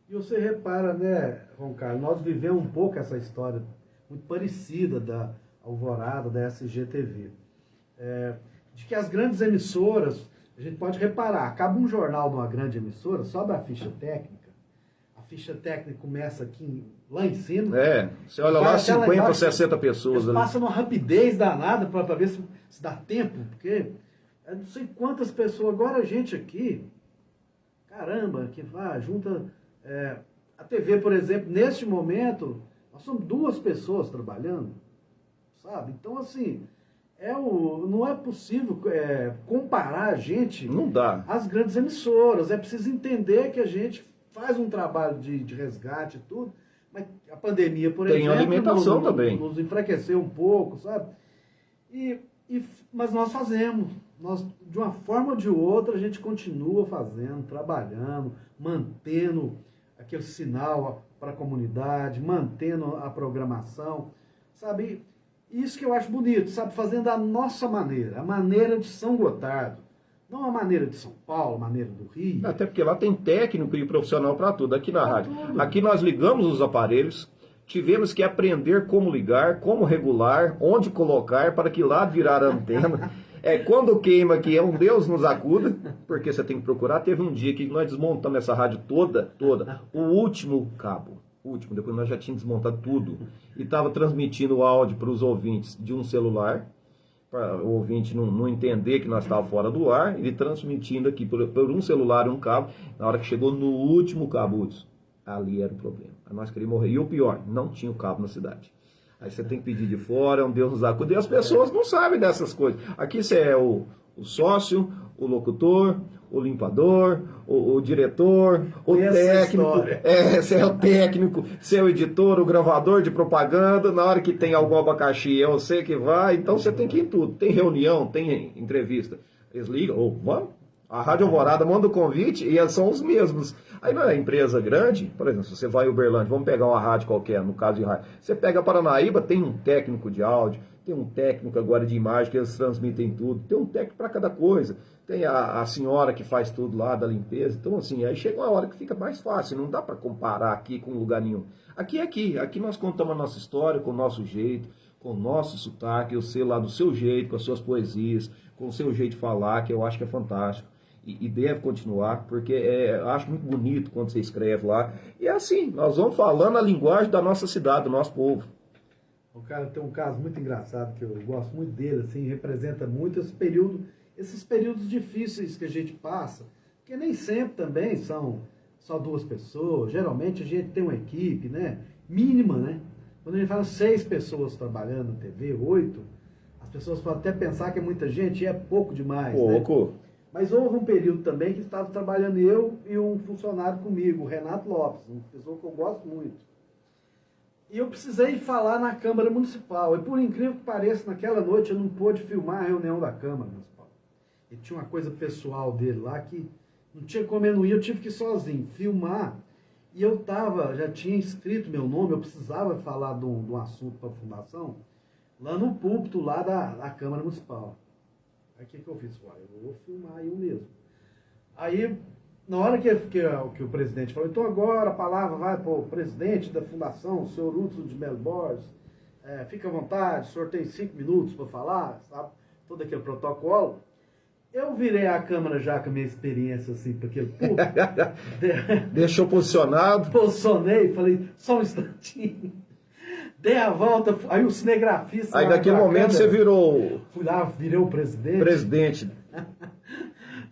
E você repara, né, João Carlos, nós vivemos um pouco essa história muito parecida da Alvorada, da SGTV. De que as grandes emissoras, a gente pode reparar, acaba um jornal de uma grande emissora, só da ficha técnica. A ficha técnica começa aqui, lá em cima. Você olha lá, 50 ou 60 pessoas ali. Passa numa rapidez danada para ver se dá tempo, porque não sei quantas pessoas, agora a gente aqui, caramba, que vai, junta... a TV, por exemplo, neste momento, nós somos 2 pessoas trabalhando, sabe? Então, assim, não é possível comparar a gente Não dá. às grandes emissoras. É preciso entender que a gente faz um trabalho de resgate e tudo, mas a pandemia, por Tem exemplo, alimentação também. Nos enfraqueceu um pouco, sabe? Mas nós fazemos. De uma forma ou de outra, a gente continua fazendo, trabalhando, mantendo aquele sinal para a comunidade, mantendo a programação, sabe? Isso que eu acho bonito, sabe? Fazendo a nossa maneira, a maneira de São Gotardo. Não a maneira de São Paulo, a maneira do Rio. Até porque lá tem técnico e profissional para tudo, aqui na rádio. Tudo. Aqui nós ligamos os aparelhos, tivemos que aprender como ligar, como regular, onde colocar, para que lá virar a antena. Quando queima aqui, é um Deus nos acuda, porque você tem que procurar. Teve um dia que nós desmontamos essa rádio toda, o último cabo, depois nós já tínhamos desmontado tudo, e estava transmitindo o áudio para os ouvintes de um celular, para o ouvinte não entender que nós estávamos fora do ar, ele transmitindo aqui por um celular, um cabo. Na hora que chegou no último cabo, ali era o problema. Aí nós queríamos morrer. E o pior, não tinha o cabo na cidade. Aí você tem que pedir de fora, um Deus nos acuda. E as pessoas não sabem dessas coisas. Aqui você é o sócio, o locutor, o limpador, o diretor, o técnico. Você é o técnico, você é o editor, o gravador de propaganda. Na hora que tem algum abacaxi, é você que vai. Então você tem que ir em tudo. Tem reunião, tem entrevista. Eles ligam, vamos. A Rádio Alvorada manda o convite e eles são os mesmos. Aí na empresa grande, por exemplo, se você vai em Uberlândia, vamos pegar uma rádio qualquer, no caso de rádio. Você pega Paranaíba, tem um técnico de áudio, tem um técnico agora de imagem, que eles transmitem tudo, tem um técnico para cada coisa. Tem a senhora que faz tudo lá da limpeza. Então, assim, aí chega uma hora que fica mais fácil, não dá para comparar aqui com lugar nenhum. Aqui nós contamos a nossa história com o nosso jeito, com o nosso sotaque, eu sei lá do seu jeito, com as suas poesias, com o seu jeito de falar, que eu acho que é fantástico. E deve continuar, porque eu acho muito bonito quando você escreve lá. E é assim, nós vamos falando a linguagem da nossa cidade, do nosso povo. O cara tem um caso muito engraçado, que eu gosto muito dele, assim, representa muito esses períodos difíceis que a gente passa, porque nem sempre também são só 2 pessoas, geralmente a gente tem uma equipe, né, mínima, né? Quando a gente fala 6 pessoas trabalhando na TV, 8, as pessoas podem até pensar que é muita gente, e é pouco demais, Pouco. né? Mas houve um período também que estava trabalhando eu e um funcionário comigo, o Renato Lopes, uma pessoa que eu gosto muito. E eu precisei falar na Câmara Municipal. E por incrível que pareça, naquela noite eu não pude filmar a reunião da Câmara Municipal. E tinha uma coisa pessoal dele lá que não tinha como eu não ir, eu tive que ir sozinho filmar. E eu já tinha escrito meu nome, eu precisava falar de um assunto para a fundação, lá no púlpito lá da Câmara Municipal. Aí o que eu fiz? Eu vou filmar eu mesmo. Aí, na hora que o presidente falou, então agora a palavra vai para o presidente da fundação, o senhor Hudson de Melo Borges, fica à vontade, o senhor tem 5 minutos para falar, sabe? Todo aquele protocolo. Eu virei a câmera já com a minha experiência, assim, para aquele público. Deixou posicionado. Posicionei, falei, só um instantinho. Dei a volta, aí o cinegrafista... Aí naquele momento você virou... Fui lá, virei o presidente. Presidente.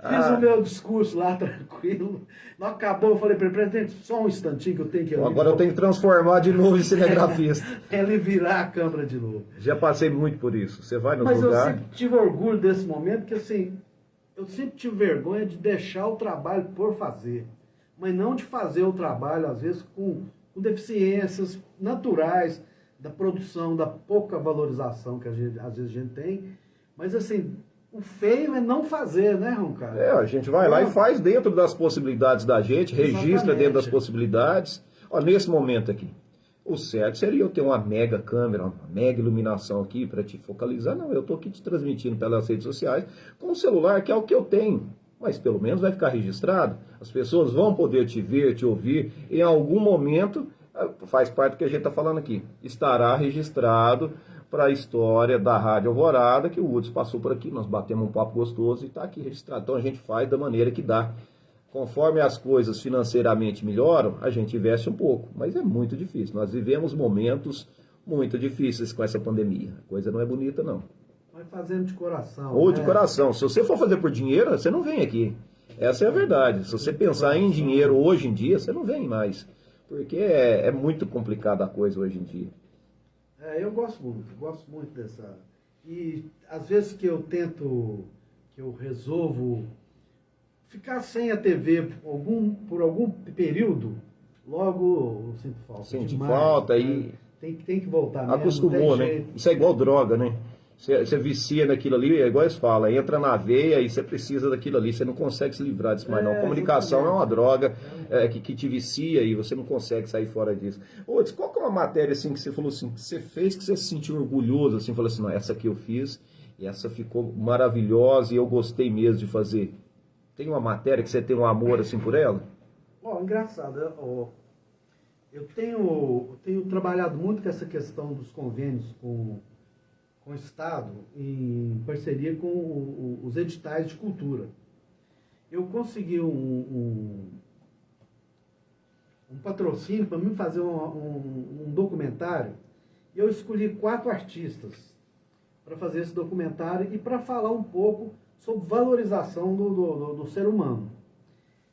Fiz o meu discurso lá, tranquilo. Não acabou, eu falei para ele, presidente, só um instantinho que eu tenho que... Agora eu tenho que transformar de novo em cinegrafista. Ele virar a câmera de novo. Já passei muito por isso. Você vai nos Mas lugares... eu sempre tive orgulho desse momento, porque assim, eu sempre tive vergonha de deixar o trabalho por fazer. Mas não de fazer o trabalho, às vezes, com deficiências naturais da produção, da pouca valorização que às vezes a gente tem. Mas assim, o feio é não fazer, né, Roncalho? A gente vai lá e faz dentro das possibilidades da gente, registra dentro das possibilidades. Ó, nesse momento aqui, O certo seria eu ter uma mega câmera, uma mega iluminação aqui para te focalizar. Não, eu estou aqui te transmitindo pelas redes sociais com o celular, que é o que eu tenho. Mas pelo menos vai ficar registrado. As pessoas vão poder te ver, te ouvir. Em algum momento, faz parte do que a gente está falando aqui, estará registrado para a história da Rádio Alvorada, que o Hudson passou por aqui, nós batemos um papo gostoso e está aqui registrado. Então a gente faz da maneira que dá. Conforme as coisas financeiramente melhoram, a gente investe um pouco, mas é muito difícil. Nós vivemos momentos muito difíceis com essa pandemia. A coisa não é bonita, não. Vai fazendo de coração. Ou de coração. Se você for fazer por dinheiro, você não vem aqui. Essa é a verdade. Se você pensar em dinheiro hoje em dia, você não vem mais. Porque é muito complicada a coisa hoje em dia. Eu gosto muito dessa. E às vezes que eu resolvo ficar sem a TV por algum período, logo eu sinto falta. Sente demais, falta né? e Tem que voltar mesmo, acostumou, não tem né? jeito. Isso é igual droga, né? Você vicia naquilo ali, é igual eles falam, entra na veia e você precisa daquilo ali, você não consegue se livrar disso mais não. Comunicação é uma droga que te vicia e você não consegue sair fora disso. Outros, qual que é uma matéria assim que você falou assim, que você fez, que você se sentiu orgulhoso, assim, falou assim, não, essa aqui eu fiz e essa ficou maravilhosa e eu gostei mesmo de fazer. Tem uma matéria que você tem um amor assim por ela? Engraçado, eu tenho trabalhado muito com essa questão dos convênios com o Estado, em parceria com os editais de cultura. Eu consegui um patrocínio para mim fazer um documentário, e eu escolhi 4 artistas para fazer esse documentário e para falar um pouco sobre valorização do ser humano.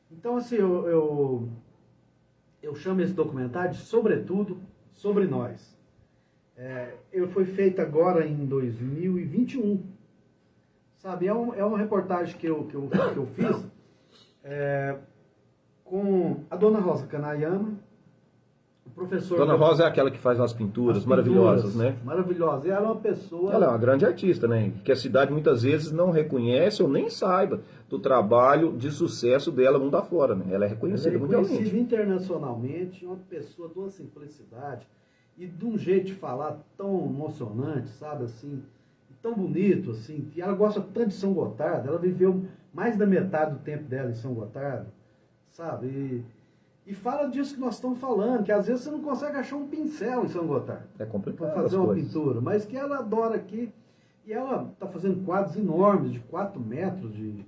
Então, assim, eu chamo esse documentário de Sobretudo, Sobre Nós. Ele foi feito agora em 2021. Sabe, é uma reportagem que eu fiz com a Dona Rosa Canayama, o professor... Dona Rosa é aquela que faz umas pinturas maravilhosas, né? Maravilhosa. E ela é uma pessoa... Ela é uma grande artista, né? Que a cidade muitas vezes não reconhece ou nem saiba do trabalho de sucesso dela mundo afora, né? Ela é reconhecida Ela é mundialmente. reconhecida internacionalmente, uma pessoa de uma simplicidade e de um jeito de falar tão emocionante, sabe, assim, tão bonito, assim, que ela gosta tanto de São Gotardo, ela viveu mais da metade do tempo dela em São Gotardo, sabe, e fala disso que nós estamos falando, que às vezes você não consegue achar um pincel em São Gotardo É complicado para fazer uma coisas. pintura, mas que ela adora aqui, e ela está fazendo quadros enormes, de 4 metros de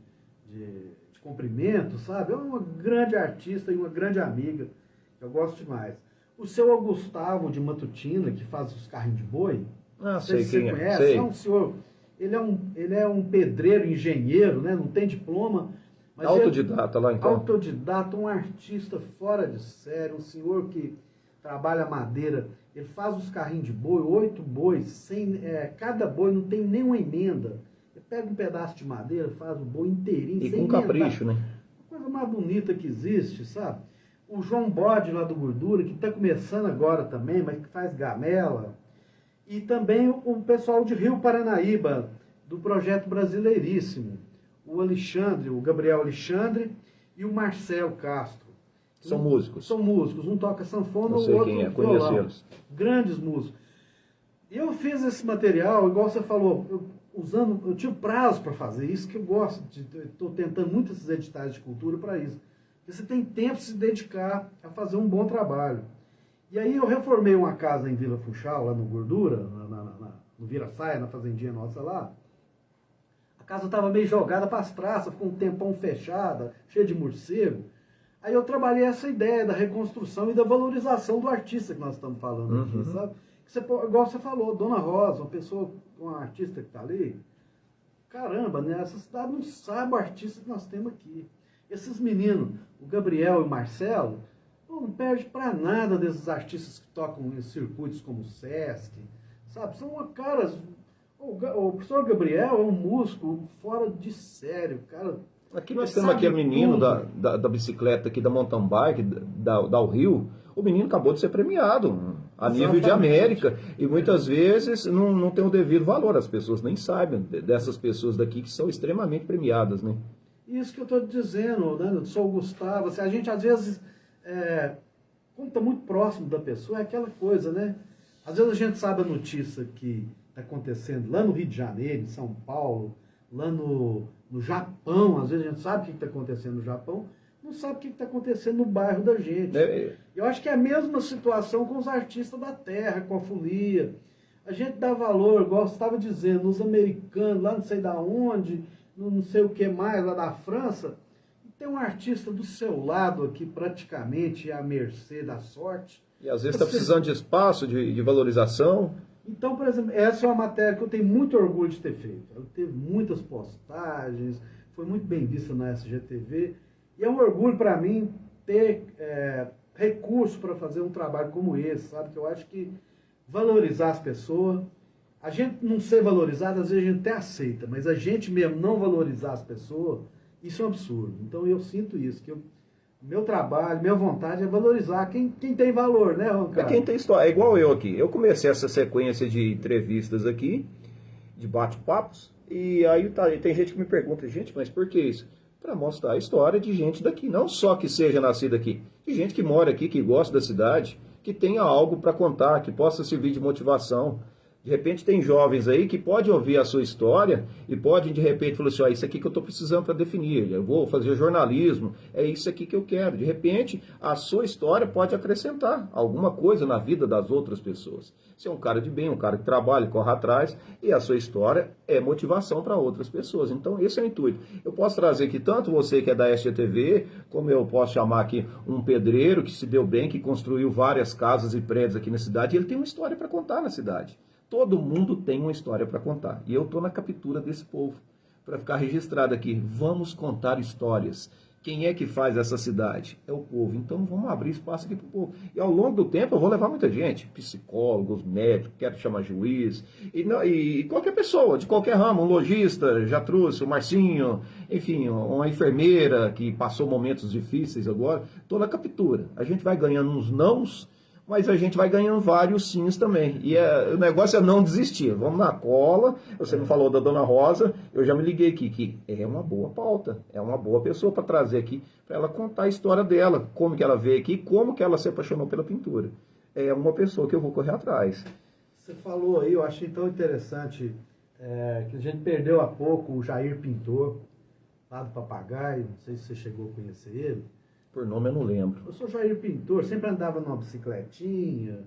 comprimento, sabe, é uma grande artista e uma grande amiga, eu gosto demais. O seu Gustavo de Matutina, que faz os carrinhos de boi, Ah, sei você quem é. conhece, Sei. é um senhor, ele é um pedreiro, engenheiro, né? Não tem diploma, mas Autodidata lá então. autodidata, um artista fora de série, um senhor que trabalha madeira, ele faz os carrinhos de boi, 8 bois, cada boi não tem nenhuma emenda. Ele pega um pedaço de madeira, faz o boi inteirinho, E sem com emendar. capricho, né? Coisa mais bonita que existe, sabe? O João Bode lá do Gordura, que está começando agora também, mas que faz gamela. E também o pessoal de Rio Paranaíba, do Projeto Brasileiríssimo. O Alexandre, o Gabriel Alexandre e o Marcel Castro. São músicos. São músicos. Um toca sanfona, Eu o sei outro quem é, violão. conheço eles. Grandes músicos. E eu fiz esse material, igual você falou, eu tive prazo para fazer isso, que eu gosto. Estou tentando muito esses editais de cultura para isso. Você tem tempo de se dedicar a fazer um bom trabalho. E aí eu reformei uma casa em Vila Funchal, lá no Gordura, no Vira-Saia, na fazendinha nossa lá. A casa estava meio jogada para as traças, ficou um tempão fechada, cheia de morcego. Aí eu trabalhei essa ideia da reconstrução e da valorização do artista que nós estamos falando aqui, sabe? Igual você falou, Dona Rosa, uma artista que está ali. Caramba, né? Essa cidade não sabe o artista que nós temos aqui. Esses meninos, o Gabriel e o Marcelo, não perde para nada desses artistas que tocam em circuitos como o Sesc, sabe? São caras... O professor Gabriel é um músico fora de sério, cara. Aqui nós temos aquele menino da bicicleta aqui, da mountain bike, da Rio. O menino acabou de ser premiado a nível de América. E muitas vezes não tem o devido valor. As pessoas nem sabem dessas pessoas daqui que são extremamente premiadas, né? Isso que eu estou dizendo, né? Eu sou o Gustavo. Assim, a gente às vezes como está muito próximo da pessoa, é aquela coisa, né? Às vezes a gente sabe a notícia que está acontecendo lá no Rio de Janeiro, em São Paulo, lá no Japão, às vezes a gente sabe o que está acontecendo no Japão, não sabe o que está acontecendo no bairro da gente. Eu acho que é a mesma situação com os artistas da terra, com a folia. A gente dá valor, igual você estava dizendo, nos americanos, lá não sei da onde, não sei o que mais, lá da França, e tem um artista do seu lado aqui, praticamente à mercê da sorte. E às vezes está precisando de espaço, de valorização. Então, por exemplo, essa é uma matéria que eu tenho muito orgulho de ter feito. Ela teve muitas postagens, foi muito bem vista na SGTV, e é um orgulho para mim ter recurso para fazer um trabalho como esse, sabe? Que eu acho que valorizar as pessoas, a gente não ser valorizado, às vezes a gente até aceita, mas a gente mesmo não valorizar as pessoas, isso é um absurdo. Então eu sinto isso, que meu trabalho, minha vontade é valorizar quem tem valor, né, Ron? É quem tem história, é igual eu aqui. Eu comecei essa sequência de entrevistas aqui, de bate-papos, e aí tem gente que me pergunta, gente, mas por que isso? Para mostrar a história de gente daqui, não só que seja nascida aqui, de gente que mora aqui, que gosta da cidade, que tenha algo para contar, que possa servir de motivação. De repente tem jovens aí que podem ouvir a sua história e podem de repente falar assim, isso aqui que eu estou precisando para definir, eu vou fazer jornalismo, é isso aqui que eu quero. De repente a sua história pode acrescentar alguma coisa na vida das outras pessoas. Você é um cara de bem, um cara que trabalha, corre atrás, e a sua história é motivação para outras pessoas. Então esse é o intuito. Eu posso trazer aqui tanto você que é da SGTV, como eu posso chamar aqui um pedreiro que se deu bem, que construiu várias casas e prédios aqui na cidade, e ele tem uma história para contar na cidade. Todo mundo tem uma história para contar. E eu estou na captura desse povo, para ficar registrado aqui. Vamos contar histórias. Quem é que faz essa cidade? É o povo. Então vamos abrir espaço aqui para o povo. E ao longo do tempo eu vou levar muita gente. Psicólogos, médicos, quero chamar juiz. E qualquer pessoa, de qualquer ramo. Um lojista, já trouxe, o Marcinho. Enfim, uma enfermeira que passou momentos difíceis agora. Estou na captura. A gente vai ganhando uns nãos, mas a gente vai ganhando vários sims também. E o negócio é não desistir. Vamos na cola. Você me falou da Dona Rosa, eu já me liguei aqui, que é uma boa pauta, é uma boa pessoa para trazer aqui, para ela contar a história dela, como que ela veio aqui, como que ela se apaixonou pela pintura. É uma pessoa que eu vou correr atrás. Você falou aí, eu achei tão interessante, que a gente perdeu há pouco o Jair Pintor, lá do Papagaio, não sei se você chegou a conhecer ele. Por nome eu não lembro. Eu sou Jair Pintor, sempre andava numa bicicletinha,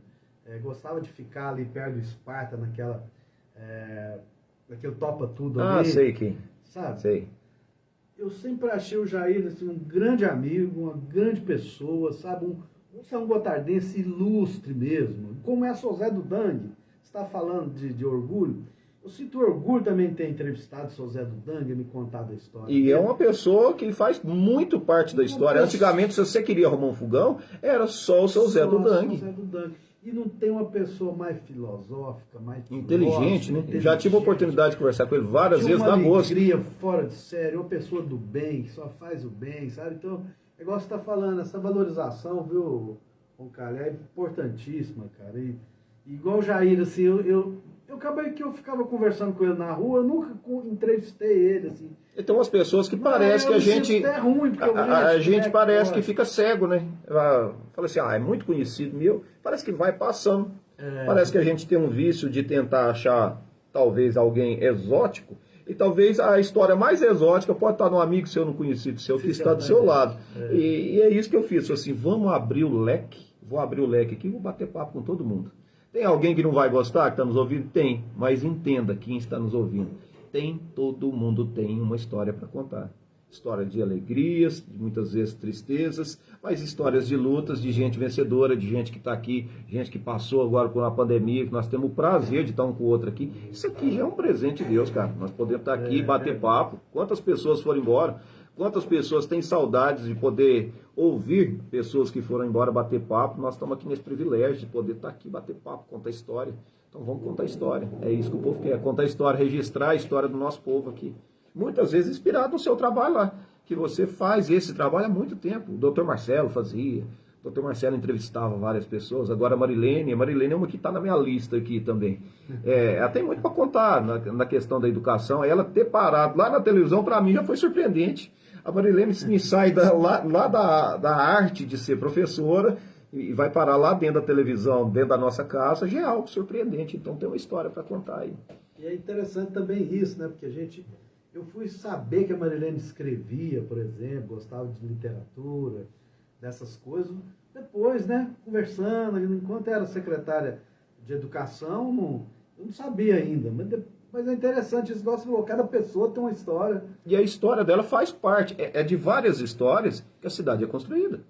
gostava de ficar ali perto do Esparta, naquele topa tudo ali. Ah, sei quem. Sabe? Sei. Eu sempre achei o Jair assim, um grande amigo, uma grande pessoa, sabe? Um gotardense ilustre mesmo. Como é a Sozé do Dangue, você está falando de orgulho. Eu sinto orgulho também de ter entrevistado o seu Zé do Dangue e me contado a história. E é uma pessoa que faz muito parte da história. Antigamente, se você queria arrumar um fogão, era só o seu Zé do Dangue. Zé do Dangue. E não tem uma pessoa mais filosófica, mais inteligente, né? Já tive a oportunidade de conversar com ele várias vezes na moça. Uma alegria fora de série, uma pessoa do bem, que só faz o bem, sabe? Então, é igual você está falando, essa valorização, viu, Roncalho, é importantíssima, cara. E igual o Jair, assim, eu acabei que eu ficava conversando com ele na rua, eu nunca entrevistei ele, assim. Tem umas pessoas que parece que a gente... É ruim, porque a gente parece que fica cego, né? Fala assim, é muito conhecido meu, parece que vai passando. Parece que a gente tem um vício de tentar achar, talvez, alguém exótico, e talvez a história mais exótica pode estar num amigo seu, num conhecido seu, que está do seu lado. E é isso que eu fiz, assim, vamos abrir o leque, vou abrir o leque aqui e vou bater papo com todo mundo. Tem alguém que não vai gostar, que está nos ouvindo? Tem, mas entenda quem está nos ouvindo. Todo mundo tem uma história para contar. História de alegrias, de muitas vezes tristezas, mas histórias de lutas, de gente vencedora, de gente que está aqui, gente que passou agora por uma pandemia, que nós temos o prazer de estar um com o outro aqui. Isso aqui já é um presente de Deus, cara. Nós podemos estar aqui, bater papo. Quantas pessoas foram embora? Quantas pessoas têm saudades de poder ouvir pessoas que foram embora bater papo? Nós estamos aqui nesse privilégio de poder estar aqui, bater papo, contar história. Então vamos contar história. É isso que o povo quer, contar história, registrar a história do nosso povo aqui. Muitas vezes inspirado no seu trabalho lá, que você faz esse trabalho há muito tempo. O doutor Marcelo fazia, o doutor Marcelo entrevistava várias pessoas, agora a Marilene é uma que está na minha lista aqui também. Ela tem muito para contar na questão da educação. Ela ter parado lá na televisão, para mim, já foi surpreendente. A Marilene me sai lá da arte de ser professora e vai parar lá dentro da televisão, dentro da nossa casa, já é algo surpreendente. Então tem uma história para contar aí. E é interessante também isso, né? Porque eu fui saber que a Marilene escrevia, por exemplo, gostava de literatura, dessas coisas, depois, né? Conversando, enquanto era secretária de educação, eu não sabia ainda, mas é interessante, isso gosta de falou, cada pessoa tem uma história. E a história dela faz parte, é de várias histórias que a cidade é construída.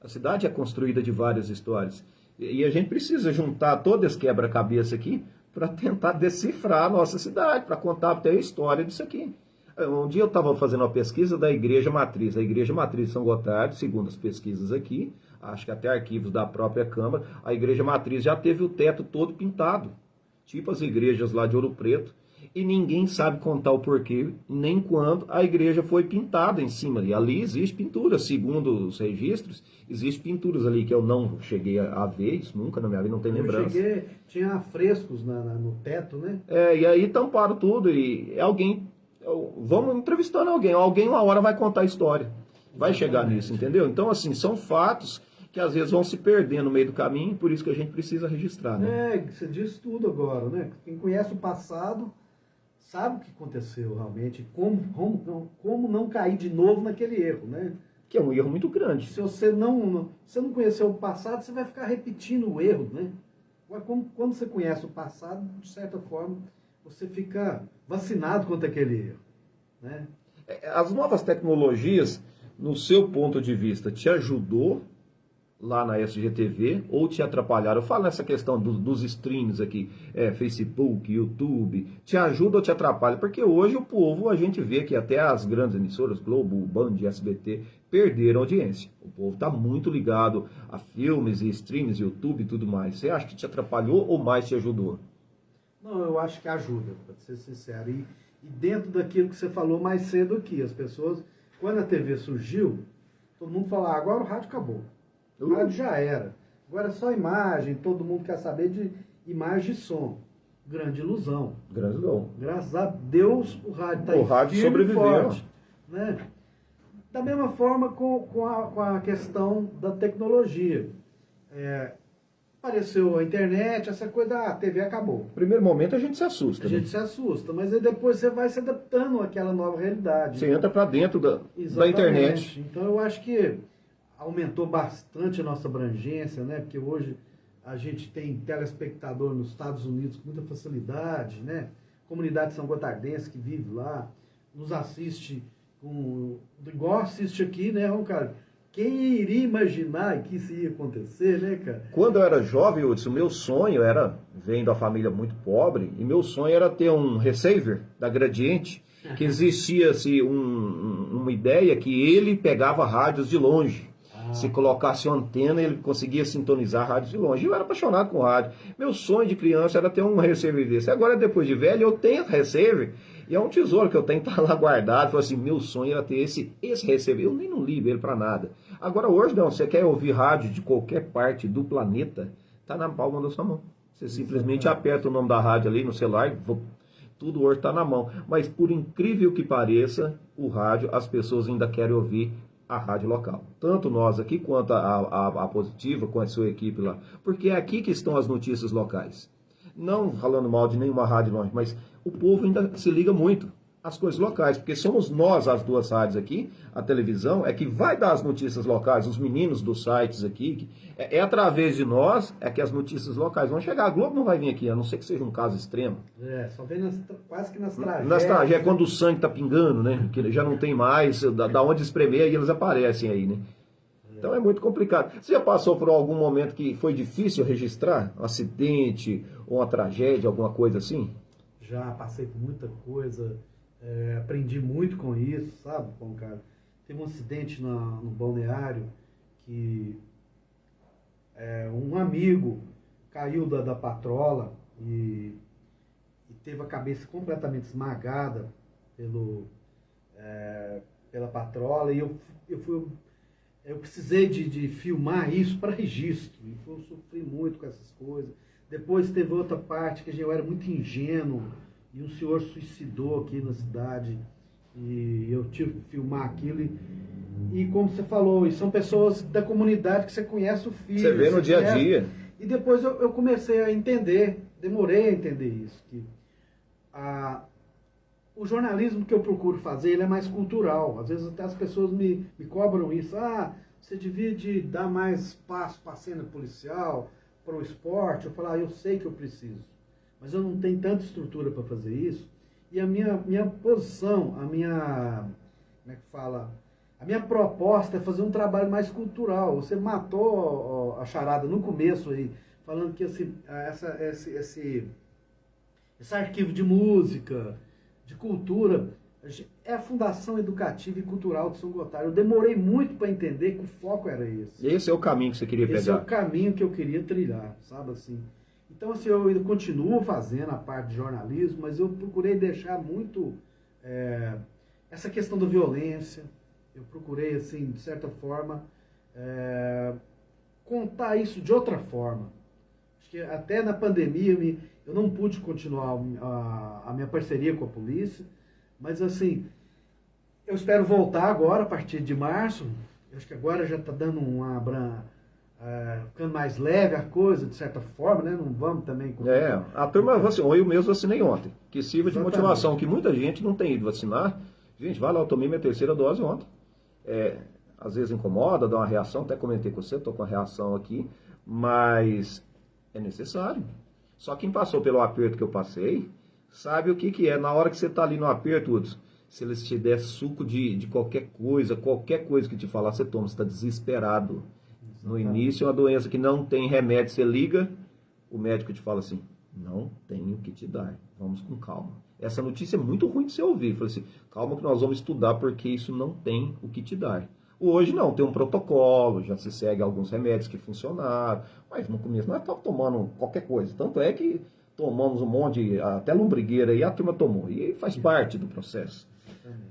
A cidade é construída de várias histórias. E a gente precisa juntar todo esse quebra-cabeça aqui para tentar decifrar a nossa cidade, para contar até a história disso aqui. Um dia eu estava fazendo uma pesquisa da Igreja Matriz. A Igreja Matriz de São Gotardo, segundo as pesquisas aqui, acho que até arquivos da própria Câmara, a Igreja Matriz já teve o teto todo pintado, tipo as igrejas lá de Ouro Preto, e ninguém sabe contar o porquê, nem quando a igreja foi pintada em cima ali. Ali existe pintura, segundo os registros, existe pinturas ali que eu não cheguei a ver, isso nunca na minha vida, não tem lembrança. Eu cheguei, tinha frescos no teto, né? E aí tamparam tudo e alguém, vamos entrevistando alguém uma hora vai contar a história, vai chegar nisso, entendeu? Então assim, são fatos que às vezes vão se perder no meio do caminho, por isso que a gente precisa registrar, né? Você disse tudo agora, né? Quem conhece o passado sabe o que aconteceu realmente, como não cair de novo naquele erro, né? Que é um erro muito grande. Se você não conheceu o passado, você vai ficar repetindo o erro, né? Agora, quando você conhece o passado, de certa forma, você fica vacinado contra aquele erro, né? As novas tecnologias, no seu ponto de vista, te ajudou lá na SGTV ou te atrapalharam? Eu falo nessa questão dos streams aqui, Facebook, YouTube, te ajuda ou te atrapalha? Porque hoje o povo, a gente vê que até as grandes emissoras, Globo, Band, SBT, perderam audiência. O povo está muito ligado a filmes e streams, YouTube e tudo mais. Você acha que te atrapalhou ou mais te ajudou? Não, eu acho que ajuda, para ser sincero. E dentro daquilo que você falou mais cedo aqui, as pessoas, quando a TV surgiu, todo mundo falava, agora o rádio acabou. O rádio já era. Agora é só imagem, todo mundo quer saber de imagem e som. Grande ilusão. Grande ilusão. Graças a Deus o rádio está aí. O rádio sobreviveu. Forte, né? Da mesma forma com a questão da tecnologia. Apareceu a internet, essa coisa, a TV acabou. No primeiro momento a gente se assusta. A gente se assusta, mas aí depois você vai se adaptando àquela nova realidade. Você entra para dentro da internet. Então eu acho que aumentou bastante a nossa abrangência, né? Porque hoje a gente tem telespectador nos Estados Unidos com muita facilidade, né? Comunidade são gotardense que vive lá, nos assiste igual assiste aqui, né, cara? Quem iria imaginar que isso ia acontecer, né, cara? Quando eu era jovem, o meu sonho era, vendo da família muito pobre, e meu sonho era ter um receiver da Gradiente, que existia-se uma ideia que ele pegava rádios de longe. Se colocasse uma antena, ele conseguia sintonizar rádios de longe. Eu era apaixonado com rádio. Meu sonho de criança era ter um receiver desse. Agora, depois de velho, eu tenho receiver. E é um tesouro que eu tenho que estar lá guardado. Falei assim, meu sonho era ter esse receiver. Eu nem não ligo ele para nada. Agora, hoje, não. Você quer ouvir rádio de qualquer parte do planeta, tá na palma da sua mão. Você simplesmente aperta o nome da rádio ali no celular, tudo hoje está na mão. Mas, por incrível que pareça, o rádio, as pessoas ainda querem ouvir a rádio local. Tanto nós aqui, quanto a Positiva, com a sua equipe lá. Porque é aqui que estão as notícias locais. Não falando mal de nenhuma rádio longe, mas o povo ainda se liga muito às coisas locais. Porque somos nós, as duas rádios aqui, a televisão, é que vai dar as notícias locais, os meninos dos sites aqui. Através de nós é que as notícias locais vão chegar. A Globo não vai vir aqui, a não ser que seja um caso extremo. Só vem quase que nas tragédias. Nas tragédias, quando o sangue está pingando, né? Que já não tem mais, da onde espremer, e eles aparecem aí, né? Então é muito complicado. Você já passou por algum momento que foi difícil registrar um acidente ou uma tragédia, alguma coisa assim? Já passei por muita coisa, aprendi muito com isso, sabe, Pão, cara? Teve um acidente no balneário que um amigo caiu da patrola e teve a cabeça completamente esmagada pela patrola, e eu precisei de filmar isso para registro, e eu sofri muito com essas coisas. Depois teve outra parte que eu era muito ingênuo, e um senhor suicidou aqui na cidade, e eu tive que filmar aquilo, E como você falou, e são pessoas da comunidade que você conhece o filho. Você vê no dia a dia. E depois eu comecei a entender, demorei a entender isso, que o jornalismo que eu procuro fazer, ele é mais cultural. Às vezes até as pessoas me cobram isso. Você devia de dar mais espaço para a cena policial, para o esporte. Eu falo, eu sei que eu preciso, mas eu não tenho tanta estrutura para fazer isso. E a minha posição, como é que fala? A minha proposta é fazer um trabalho mais cultural. Você matou a charada no começo aí, falando que esse arquivo de música, de cultura, é a Fundação Educativa e Cultural de São Gotardo. Eu demorei muito para entender que o foco era esse. Esse é o caminho que você queria pegar. Esse é o caminho que eu queria trilhar, sabe assim? Então, assim, eu ainda continuo fazendo a parte de jornalismo, mas eu procurei deixar muito essa questão da violência. Eu procurei, assim, de certa forma, contar isso de outra forma. Acho que até na pandemia eu não pude continuar a minha parceria com a polícia, mas, assim, eu espero voltar agora, a partir de março. Eu acho que agora já está dando ficando mais leve a coisa, de certa forma, né? Não vamos também... A turma vacinou, eu mesmo vacinei ontem. Que sirva de Exatamente. motivação, que muita gente não tem ido vacinar. Gente, vai lá, eu tomei minha terceira dose ontem. Às vezes incomoda, dá uma reação, até comentei com você, estou com a reação aqui, mas é necessário. Só quem passou pelo aperto que eu passei, sabe o que é. Na hora que você está ali no aperto, Hudson, se eles te der suco de qualquer coisa que te falar, você toma, você está desesperado. No início, é uma doença que não tem remédio. Você liga, o médico te fala assim, não tenho o que te dar, vamos com calma. Essa notícia é muito ruim de você ouvir. Falei assim, calma que nós vamos estudar porque isso não tem o que te dar. Hoje não, tem um protocolo, já se segue alguns remédios que funcionaram, mas no começo nós estávamos tomando qualquer coisa. Tanto é que tomamos um monte, até lombrigueira aí a turma tomou. E faz parte do processo.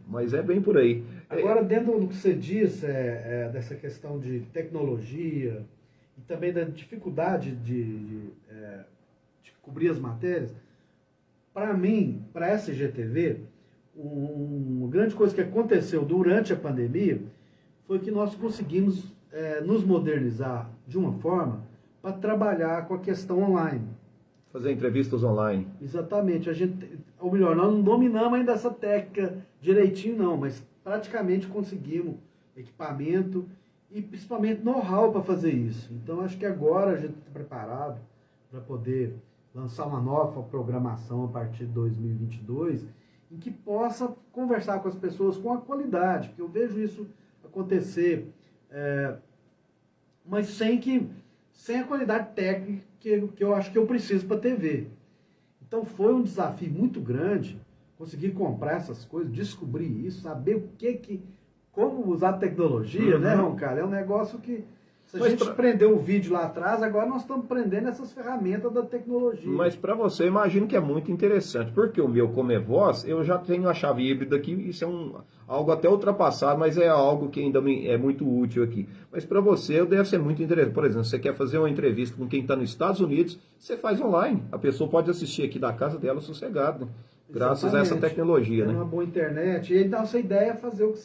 Mas é bem por aí. Agora, dentro do que você diz, dessa questão de tecnologia e também da dificuldade de cobrir as matérias, para mim, para a SGTV, uma grande coisa que aconteceu durante a pandemia foi que nós conseguimos nos modernizar de uma forma para trabalhar com a questão online. Fazer entrevistas online. Exatamente. Ou melhor, nós não dominamos ainda essa técnica direitinho, não, mas praticamente conseguimos equipamento e principalmente know-how para fazer isso. Então, acho que agora a gente está preparado para poder lançar uma nova programação a partir de 2022, em que possa conversar com as pessoas com a qualidade, porque eu vejo isso acontecer, mas sem a qualidade técnica que eu acho que eu preciso para a TV. Então foi um desafio muito grande conseguir comprar essas coisas, descobrir isso, saber como usar a tecnologia, né, Roncalho? É um negócio que, se a gente prendeu o vídeo lá atrás, agora nós estamos prendendo essas ferramentas da tecnologia. Mas para você, eu imagino que é muito interessante, porque o meu, como é voz, eu já tenho a chave híbrida aqui, isso é algo até ultrapassado, mas é algo que ainda é muito útil aqui. Mas para você, deve ser muito interessante. Por exemplo, você quer fazer uma entrevista com quem está nos Estados Unidos, você faz online. A pessoa pode assistir aqui da casa dela sossegado, né? Graças a essa tecnologia, né? Uma boa internet. E então, essa ideia é fazer o que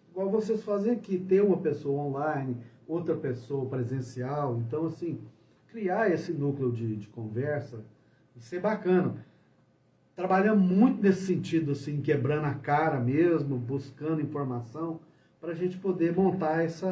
igual vocês fazem aqui, ter uma pessoa online, outra pessoa presencial. Então, assim, criar esse núcleo de conversa e ser bacana. Trabalhando muito nesse sentido, assim, quebrando a cara mesmo, buscando informação, para a gente poder montar esses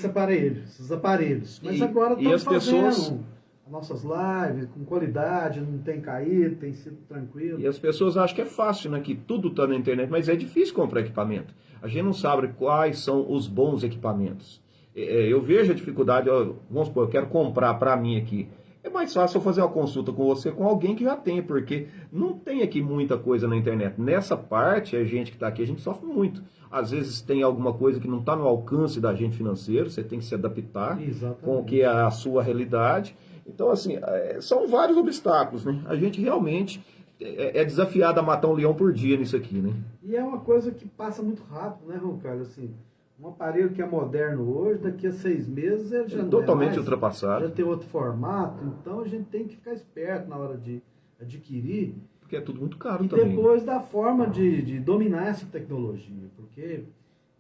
aparelhos. Mas agora estamos fazendo as nossas lives com qualidade, não tem caído, tem sido tranquilo. E as pessoas acham que é fácil, né? Que tudo está na internet, mas é difícil comprar equipamento. A gente não sabe quais são os bons equipamentos. Eu vejo a dificuldade, vamos supor, eu quero comprar para mim aqui. É mais fácil eu fazer uma consulta com você, com alguém que já tem, porque não tem aqui muita coisa na internet. Nessa parte, a gente que está aqui, a gente sofre muito. Às vezes tem alguma coisa que não está no alcance da gente financeiro, você tem que se adaptar com o que é a sua realidade. Então, assim, são vários obstáculos, né? A gente realmente é desafiado a matar um leão por dia nisso aqui, né? E é uma coisa que passa muito rápido, né, Roncalho? Assim, um aparelho que é moderno hoje, daqui a 6 meses ele já não totalmente é mais, ultrapassado. Já tem outro formato, então a gente tem que ficar esperto na hora de adquirir. Porque é tudo muito caro e também. E depois da forma de dominar essa tecnologia, porque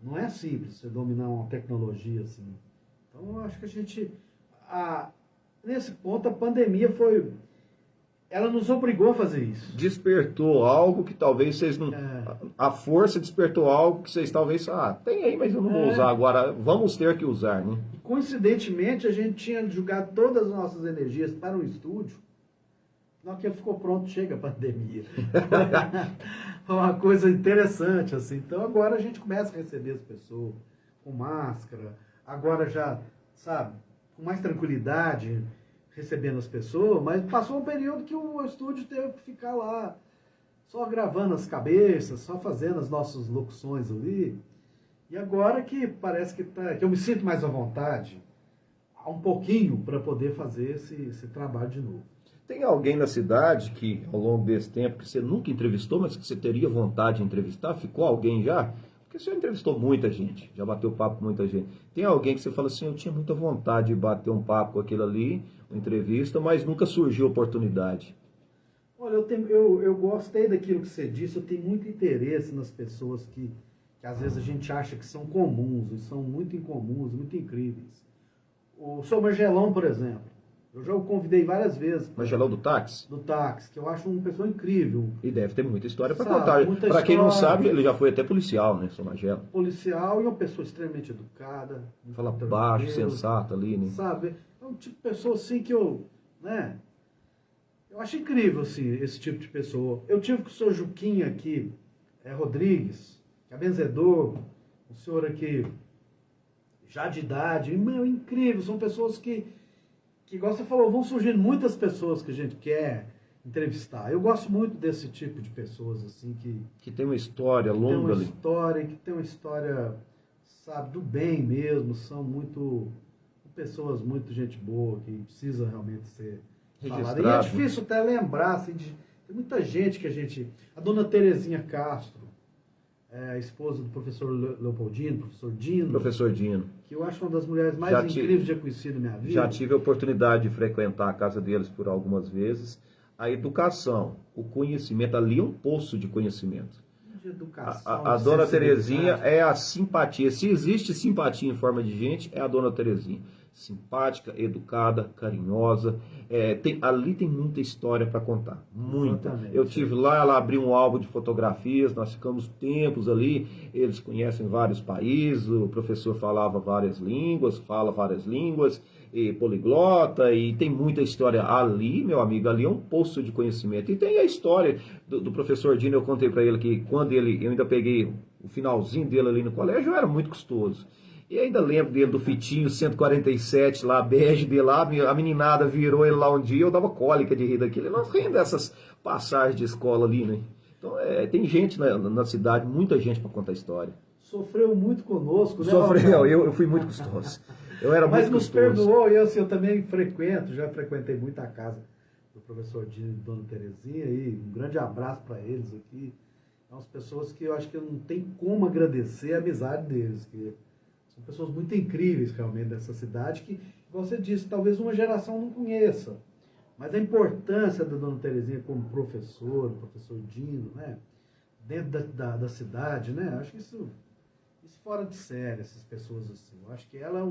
Não é simples você dominar uma tecnologia assim. Então, eu acho que a gente... nesse ponto, a pandemia foi... Ela nos obrigou a fazer isso. Despertou algo que talvez vocês não... A força despertou algo que vocês talvez... tem aí, mas eu não vou usar agora. Vamos ter que usar, né? E, coincidentemente, a gente tinha jogado todas as nossas energias para o estúdio. Na hora que ficou pronto, chega a pandemia. Foi uma coisa interessante, assim. Então, agora a gente começa a receber as pessoas com máscara. Agora já, sabe, com mais tranquilidade, recebendo as pessoas. Mas passou um período que o estúdio teve que ficar lá, só gravando as cabeças, só fazendo as nossas locuções ali. E agora que parece que eu me sinto mais à vontade, um pouquinho, para poder fazer esse trabalho de novo. Tem alguém na cidade que, ao longo desse tempo, que você nunca entrevistou, mas que você teria vontade de entrevistar? Ficou alguém já? Porque você já entrevistou muita gente, já bateu papo com muita gente. Tem alguém que você fala assim, eu tinha muita vontade de bater um papo com aquele ali, uma entrevista, mas nunca surgiu oportunidade. Olha, eu gostei daquilo que você disse, eu tenho muito interesse nas pessoas que às vezes a gente acha que são comuns, e são muito incomuns, muito incríveis. O Sr. Margelão, por exemplo. Eu já o convidei várias vezes. Margelão do táxi? Do táxi, que eu acho uma pessoa incrível. E deve ter muita história para Sabe, contar. muita Para quem não história. sabe, ele já foi até policial, né, seu Margelão? Policial e uma pessoa extremamente educada. Fala muito baixo, tranquilo, sensato ali, né? Sabe? É um tipo de pessoa assim que eu acho incrível, assim, esse tipo de pessoa. Eu tive com o senhor Juquinha aqui, Rodrigues, que é benzedor, o senhor aqui, já de idade, incrível, são pessoas que, igual você falou, vão surgindo muitas pessoas que a gente quer entrevistar. Eu gosto muito desse tipo de pessoas, assim, que tem uma história longa ali. Que tem uma história, sabe, do bem mesmo, são pessoas muito gente boa, que precisa realmente ser falada. E é difícil até lembrar, assim, tem muita gente que a gente... A dona Terezinha Castro, a esposa do professor Leopoldino, professor Dino. Professor Dino. Que eu acho uma das mulheres mais incríveis que já conheci na minha vida. Já tive a oportunidade de frequentar a casa deles por algumas vezes. A educação, o conhecimento, ali é um poço de conhecimento. De educação, a dona Terezinha é a simpatia. Se existe simpatia em forma de gente, é a dona Terezinha. Simpática, educada, carinhosa. Ali tem muita história para contar. Muita. Exatamente. Eu tive lá, ela abriu um álbum de fotografias, nós ficamos tempos ali. Eles conhecem vários países, o professor falava várias línguas, fala várias línguas, e poliglota, e tem muita história ali, meu amigo, ali é um poço de conhecimento. E tem a história do professor Dino, eu contei para ele que quando eu ainda peguei o finalzinho dele ali no colégio, eu era muito custoso. E ainda lembro dele do fitinho 147 lá, bege dele lá, a meninada virou ele lá um dia, eu dava cólica de rir daquilo. E nós rimos dessas passagens de escola ali, né? Então tem gente na cidade, muita gente para contar história. Sofreu muito conosco, né? Sofreu, eu fui muito custoso. Eu era Mas muito nos custoso. perdoou, e eu também já frequentei muito a casa do professor Dino e Dona Terezinha, e um grande abraço para eles aqui. São as pessoas que eu acho que não tem como agradecer a amizade deles, que são pessoas muito incríveis realmente dessa cidade, que, como você disse, talvez uma geração não conheça. Mas a importância da Dona Terezinha como professor, o professor Dino, né? Dentro da cidade, né? Acho que isso fora de série, essas pessoas assim. Eu acho que ela é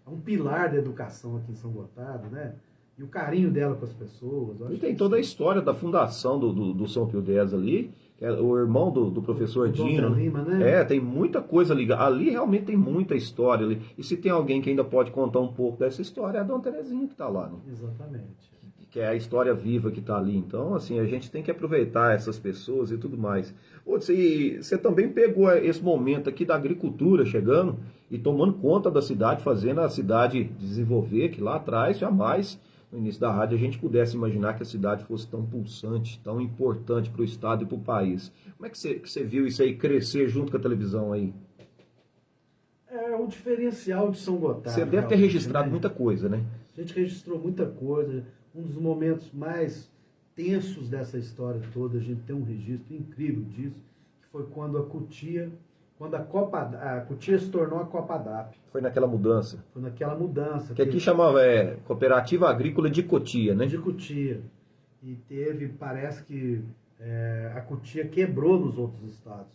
um pilar da educação aqui em São Gotardo, né? E o carinho dela com as pessoas. E tem toda a história da fundação do São Pio X ali, que é o irmão do professor Dino. Lima, né? Tem muita coisa ligada. Ali realmente tem muita história ali. E se tem alguém que ainda pode contar um pouco dessa história, é a Dona Terezinha que está lá, né? Exatamente. Que é a história viva que está ali. Então, assim, a gente tem que aproveitar essas pessoas e tudo mais. Você também pegou esse momento aqui da agricultura chegando e tomando conta da cidade, fazendo a cidade desenvolver, que lá atrás, jamais, no início da rádio, a gente pudesse imaginar que a cidade fosse tão pulsante, tão importante para o estado e para o país. Como é que você viu isso aí crescer junto com a televisão aí? É o diferencial de São Gotardo. Você deve ter registrado muita coisa, né? A gente registrou muita coisa. Um dos momentos mais tensos dessa história toda, a gente tem um registro incrível disso, que foi quando a Cotia se tornou a Copa DAP. Foi naquela mudança. Foi naquela mudança. Que aqui chamava Cooperativa Agrícola de Cotia, né? De Cotia. E parece que a Cotia quebrou nos outros estados.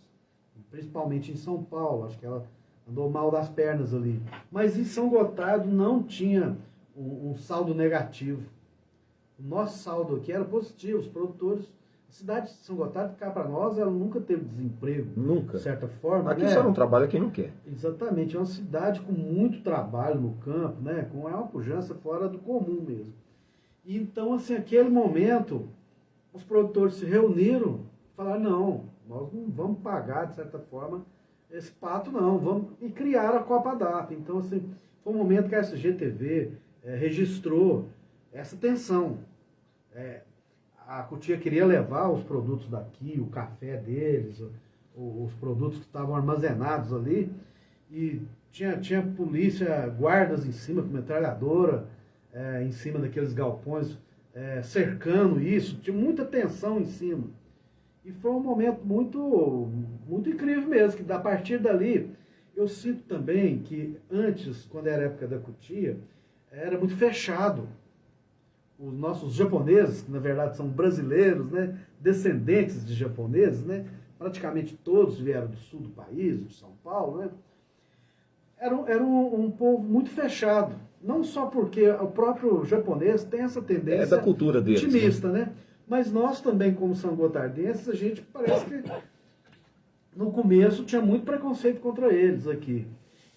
Principalmente em São Paulo. Acho que ela andou mal das pernas ali. Mas em São Gotardo não tinha um saldo negativo. O nosso saldo aqui era positivo, os produtores. A cidade de São Gotardo, cá para nós, ela nunca teve desemprego. Nunca. De certa forma. Aqui né? só não trabalha quem não quer. Exatamente, é uma cidade com muito trabalho no campo, né? Com uma pujança fora do comum mesmo. E então, assim, aquele momento, os produtores se reuniram e falaram, não, nós não vamos pagar, de certa forma, esse pato não, vamos... E criaram a Copa DAP. Então, assim, foi um momento que a SGTV registrou essa tensão. A Cotia queria levar os produtos daqui, o café deles, os produtos que estavam armazenados ali, e tinha polícia, guardas em cima, com metralhadora, em cima daqueles galpões, cercando isso, tinha muita tensão em cima. E foi um momento muito, muito incrível mesmo, que a partir dali, eu sinto também que antes, quando era a época da Cotia, era muito fechado. Os nossos japoneses, que na verdade são brasileiros, né, descendentes de japoneses, né, praticamente todos vieram do sul do país, de São Paulo, né, era um povo muito fechado. Não só porque o próprio japonês tem essa tendência da cultura deles, otimista, né? Mas nós também, como são-gotardenses, a gente parece que no começo tinha muito preconceito contra eles aqui.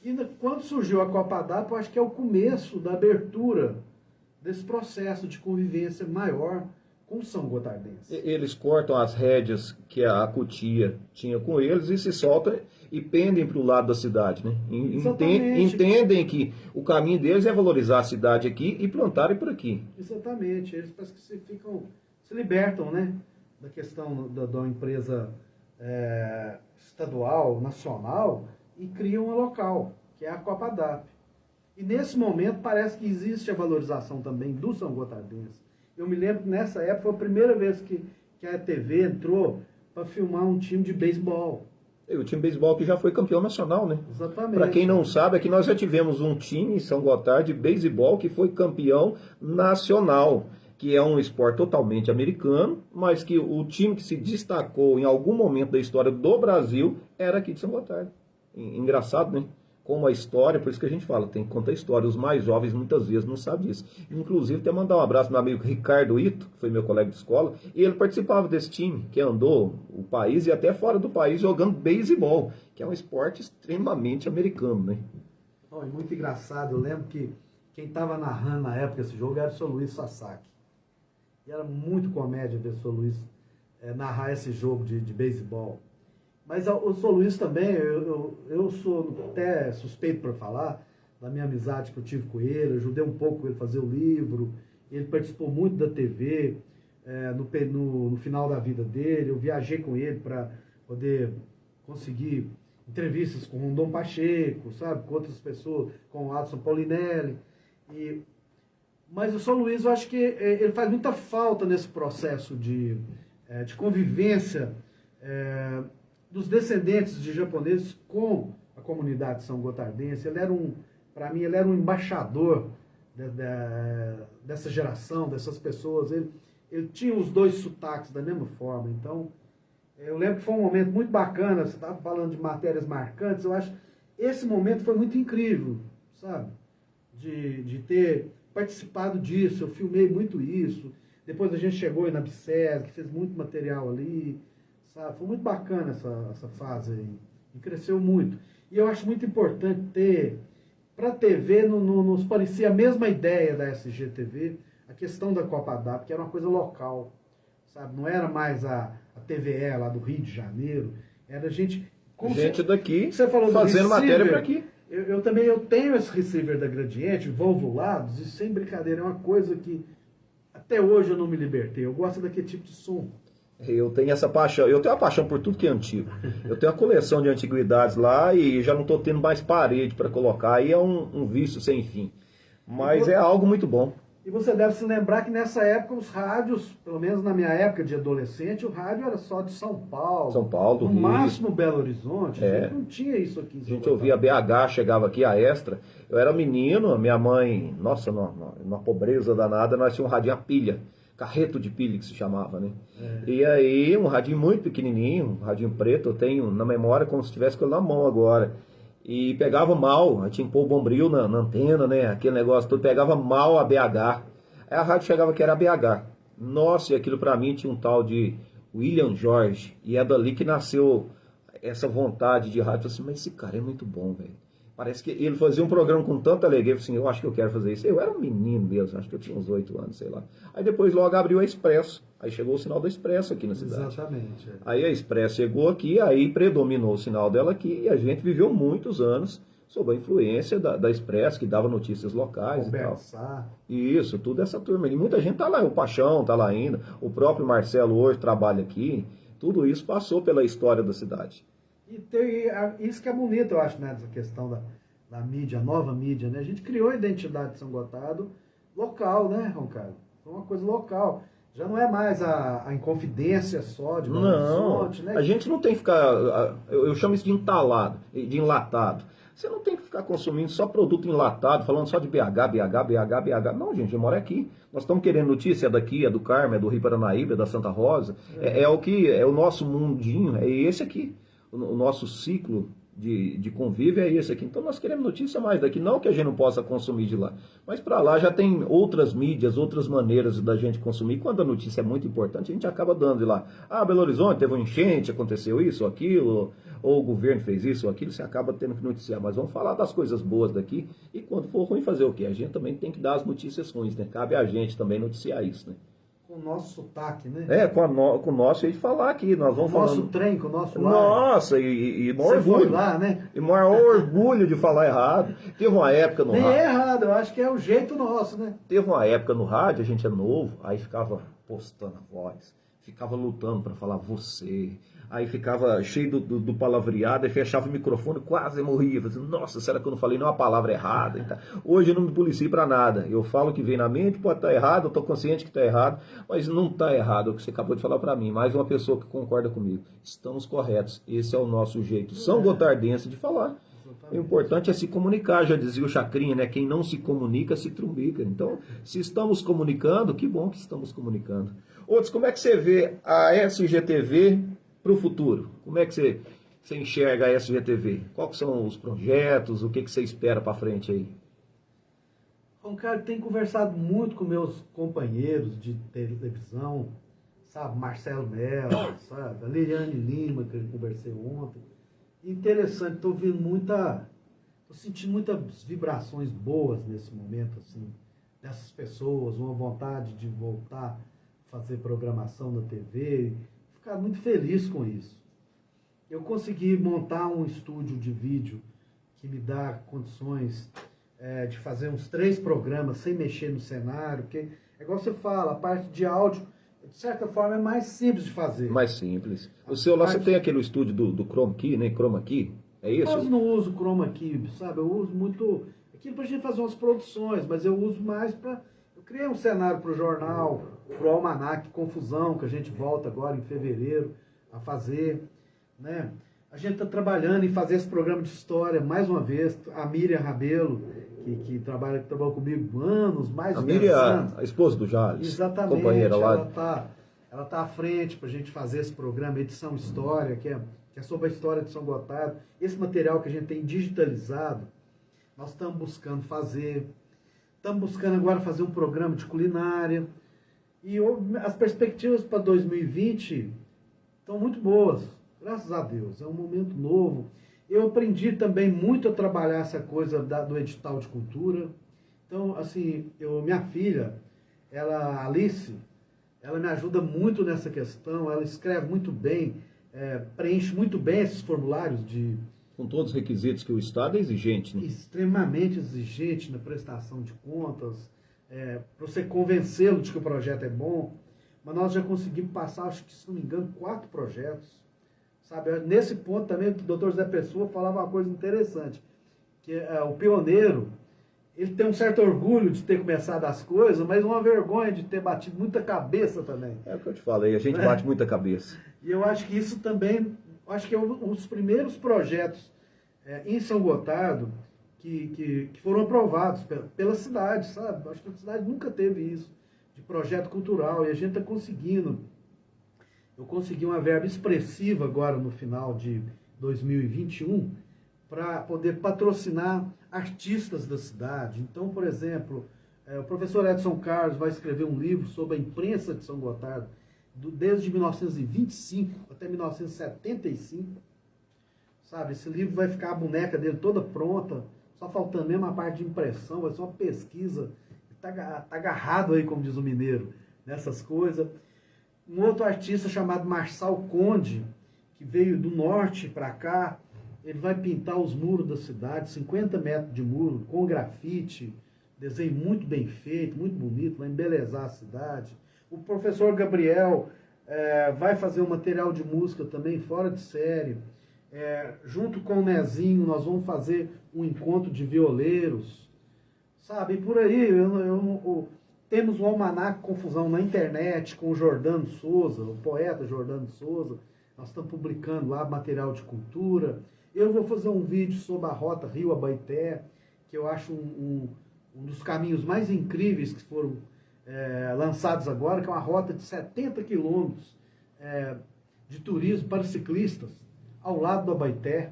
E quando surgiu a Copa DAP, eu acho que é o começo da abertura desse processo de convivência maior com São Gotardense. Eles cortam as rédeas que a Cotia tinha com eles e se soltam e pendem para o lado da cidade, né? Entendem que o caminho deles é valorizar a cidade aqui e plantarem por aqui. Exatamente. Eles parece que se libertam, né, da questão da empresa estadual, nacional, e criam uma local, que é a Copa DAP. E nesse momento parece que existe a valorização também do São Gotardense. Eu me lembro que nessa época foi a primeira vez que a TV entrou para filmar um time de beisebol. O time de beisebol que já foi campeão nacional, né? Exatamente. Para quem não sabe, é que nós já tivemos um time em São Gotardo de beisebol que foi campeão nacional, que é um esporte totalmente americano, mas que o time que se destacou em algum momento da história do Brasil era aqui de São Gotardo. Engraçado, né? Como a história, por isso que a gente fala, tem que contar a história. Os mais jovens muitas vezes não sabem disso. Inclusive, até mandar um abraço pro meu amigo Ricardo Ito, que foi meu colega de escola, e ele participava desse time, que andou o país e até fora do país jogando beisebol, que é um esporte extremamente americano, né? É muito engraçado, eu lembro que quem estava narrando na época esse jogo era o Sr. Luiz Sasaki. E era muito comédia ver o Sr. Luiz narrar esse jogo de beisebol. Mas o Sr. Luiz também, eu sou até suspeito para falar da minha amizade que eu tive com ele, eu ajudei um pouco ele a fazer o livro, ele participou muito da TV no final da vida dele, eu viajei com ele para poder conseguir entrevistas com o Rondon Pacheco, sabe, com outras pessoas, com o Adson Paulinelli. Mas o Sr. Luiz, eu acho que ele faz muita falta nesse processo de convivência dos descendentes de japoneses com a comunidade São Gotardense. Para mim, ele era um embaixador dessa geração, dessas pessoas. Ele tinha os dois sotaques da mesma forma. Então, eu lembro que foi um momento muito bacana. Você estava falando de matérias marcantes. Eu acho que esse momento foi muito incrível, sabe? De ter participado disso. Eu filmei muito isso. Depois a gente chegou aí na BSESC, que fez muito material ali. Sabe? Foi muito bacana essa fase aí. E cresceu muito. E eu acho muito importante ter... Para a TV, nos parecia a mesma ideia da SGTV, a questão da Copa DAP, que era uma coisa local. Sabe? Não era mais a TVE lá do Rio de Janeiro. Era gente... Gente daqui você falou fazendo matéria para aqui. Eu também tenho esse receiver da Gradiente, valvulados, e sem brincadeira, é uma coisa que até hoje eu não me libertei. Eu gosto daquele tipo de som. Eu tenho essa paixão, eu tenho uma paixão por tudo que é antigo. Eu tenho uma coleção de antiguidades lá e já não estou tendo mais parede para colocar. Aí é um vício sem fim. Mas é algo muito bom. E você deve se lembrar que nessa época os rádios, pelo menos na minha época de adolescente, o rádio era só de São Paulo. São Paulo, no Rio. máximo Belo Horizonte. A gente não tinha isso aqui em São A gente ouvia a BH, chegava aqui, a Extra. Eu era menino, minha mãe, nossa, numa pobreza danada, nós tínhamos um radinho a pilha. Carreto de pilha que se chamava, né? E aí, um radinho muito pequenininho, um radinho preto, eu tenho na memória como se tivesse com ele na mão agora. e pegava mal, aí tinha que pôr o bombril na antena, né? Aquele negócio todo, pegava mal a BH. Aí a rádio chegava que era a BH. Nossa, e aquilo pra mim tinha um tal de William Jorge, e é dali que nasceu essa vontade de rádio. Eu falei assim, mas esse cara é muito bom, velho. Parece que ele fazia um programa com tanta alegria, eu falei assim, eu acho que eu quero fazer isso. Eu era um menino mesmo, acho que eu tinha uns 8 anos, sei lá. Aí depois logo abriu a Expresso, aí chegou o sinal da Expresso aqui na cidade. Exatamente. Aí a Expresso chegou aqui, aí predominou o sinal dela aqui, e a gente viveu muitos anos sob a influência da Expresso, que dava notícias locais e tal. Conversar. Isso, tudo essa turma. E muita gente tá lá, o Paixão tá lá ainda, o próprio Marcelo hoje trabalha aqui. Tudo isso passou pela história da cidade. E isso que é bonito, eu acho, né, dessa questão da mídia, a nova mídia, né? A gente criou a identidade de São Gotardo local, né, Roncalho? Foi uma coisa local. Já não é mais a Inconfidência só de Belo Horizonte, né? A gente não tem que ficar, eu chamo isso de entalado, de enlatado. Você não tem que ficar consumindo só produto enlatado, falando só de BH. Não, gente, eu moro aqui. Nós estamos querendo notícia daqui, é do Carmo, é do Rio Paranaíba, é da Santa Rosa. É o que é o nosso mundinho, é esse aqui. O nosso ciclo de convívio é esse aqui. Então nós queremos notícia mais daqui, não que a gente não possa consumir de lá, mas para lá já tem outras mídias, outras maneiras da gente consumir. Quando a notícia é muito importante, a gente acaba dando de lá. Ah, Belo Horizonte teve um enchente, aconteceu isso ou aquilo, ou o governo fez isso ou aquilo, você acaba tendo que noticiar. Mas vamos falar das coisas boas daqui, e quando for ruim fazer o quê? A gente também tem que dar as notícias ruins, né? Cabe a gente também noticiar isso, né? Com o nosso sotaque, né? Com o nosso jeito de falar aqui. Nós vamos Com o nosso falando. trem, com o nosso ar. Nossa, e maior Você foi orgulho. lá, né? E maior orgulho de falar errado. Teve uma época no Nem rádio. é errado, eu acho que é o jeito nosso, né? Teve uma época no rádio, a gente é novo, aí ficava postando a voz, ficava lutando para falar você, aí ficava cheio do palavreado, e fechava o microfone, quase morria. Falei, nossa, será que eu não falei nenhuma palavra errada? Então, hoje eu não me policio para nada. Eu falo o que vem na mente, pode estar errado, eu estou consciente que está errado, mas não está errado, é o que você acabou de falar para mim. Mais uma pessoa que concorda comigo. Estamos corretos. Esse é o nosso jeito São Gotardense de falar. O importante é se comunicar, já dizia o Chacrinha, né? Quem não se comunica, se trumbica. Então, se estamos comunicando, que bom que estamos comunicando. Outros, como é que você vê a SGTV para o futuro? Como é que você enxerga a SGTV? Quais são os projetos? O que você espera para frente aí? Cara, tenho conversado muito com meus companheiros de televisão, sabe? Marcelo Mello, sabe? A Liliane Lima, que eu conversei ontem. Interessante, estou sentindo muitas vibrações boas nesse momento, assim, dessas pessoas, uma vontade de voltar a fazer programação na TV, ficar muito feliz com isso. Eu consegui montar um estúdio de vídeo que me dá condições de fazer uns 3 programas sem mexer no cenário, porque é igual você fala, a parte de áudio, de certa forma, é mais simples de fazer. Mais simples. O seu lá, você tem aquele estúdio do Chroma Key, né? Chroma Key? É isso? Eu não uso Chroma Key, sabe? Eu uso muito aquilo pra gente fazer umas produções, mas eu uso mais para... Eu criei um cenário pro jornal, pro Almanac Confusão, que a gente volta agora em fevereiro a fazer, né? A gente está trabalhando em fazer esse programa de história, mais uma vez, a Miriam Rabelo, que trabalhou comigo anos, mais de 10 anos. A esposa do Jales. Exatamente, Companheira lá. ela tá à frente para a gente fazer esse programa, Edição História, que é sobre a história de São Gotardo. Esse material que a gente tem digitalizado, nós estamos buscando fazer. Estamos buscando agora fazer um programa de culinária. E as perspectivas para 2020 estão muito boas, graças a Deus. É um momento novo. Eu aprendi também muito a trabalhar essa coisa do edital de cultura. Então, assim, minha filha, a Alice, ela me ajuda muito nessa questão, ela escreve muito bem, preenche muito bem esses formulários com todos os requisitos que o Estado é exigente, né? Extremamente exigente na prestação de contas, para você convencê-lo de que o projeto é bom. Mas nós já conseguimos passar, acho que, se não me engano, 4 projetos. Sabe? Nesse ponto também, o doutor Zé Pessoa falava uma coisa interessante, que o pioneiro, ele tem um certo orgulho de ter começado as coisas, mas uma vergonha de ter batido muita cabeça também. É o que eu te falei, a gente bate muita cabeça. E eu acho que isso também, acho que é um dos primeiros projetos em São Gotardo que foram aprovados pela cidade, sabe? Acho que a cidade nunca teve isso, de projeto cultural, e a gente está conseguindo. Eu consegui uma verba expressiva agora no final de 2021 para poder patrocinar artistas da cidade. Então, por exemplo, o professor Edson Carlos vai escrever um livro sobre a imprensa de São Gotardo, desde 1925 até 1975. Sabe, esse livro vai ficar a boneca dele toda pronta, só faltando mesmo a parte de impressão, vai ser uma pesquisa. Tá agarrado aí, como diz o mineiro, nessas coisas. Um outro artista chamado Marçal Conde, que veio do norte para cá, ele vai pintar os muros da cidade, 50 metros de muro, com grafite, desenho muito bem feito, muito bonito, vai embelezar a cidade. O professor Gabriel vai fazer um material de música também fora de série. Junto com o Nezinho, nós vamos fazer um encontro de violeiros, sabe? E por aí, temos um almanaque Confusão na internet com o Jordano Souza, o poeta Jordano Souza. Nós estamos publicando lá material de cultura. Eu vou fazer um vídeo sobre a rota Rio-Abaeté, que eu acho um dos caminhos mais incríveis que foram lançados agora, que é uma rota de 70 quilômetros de turismo para ciclistas, ao lado do Abaeté.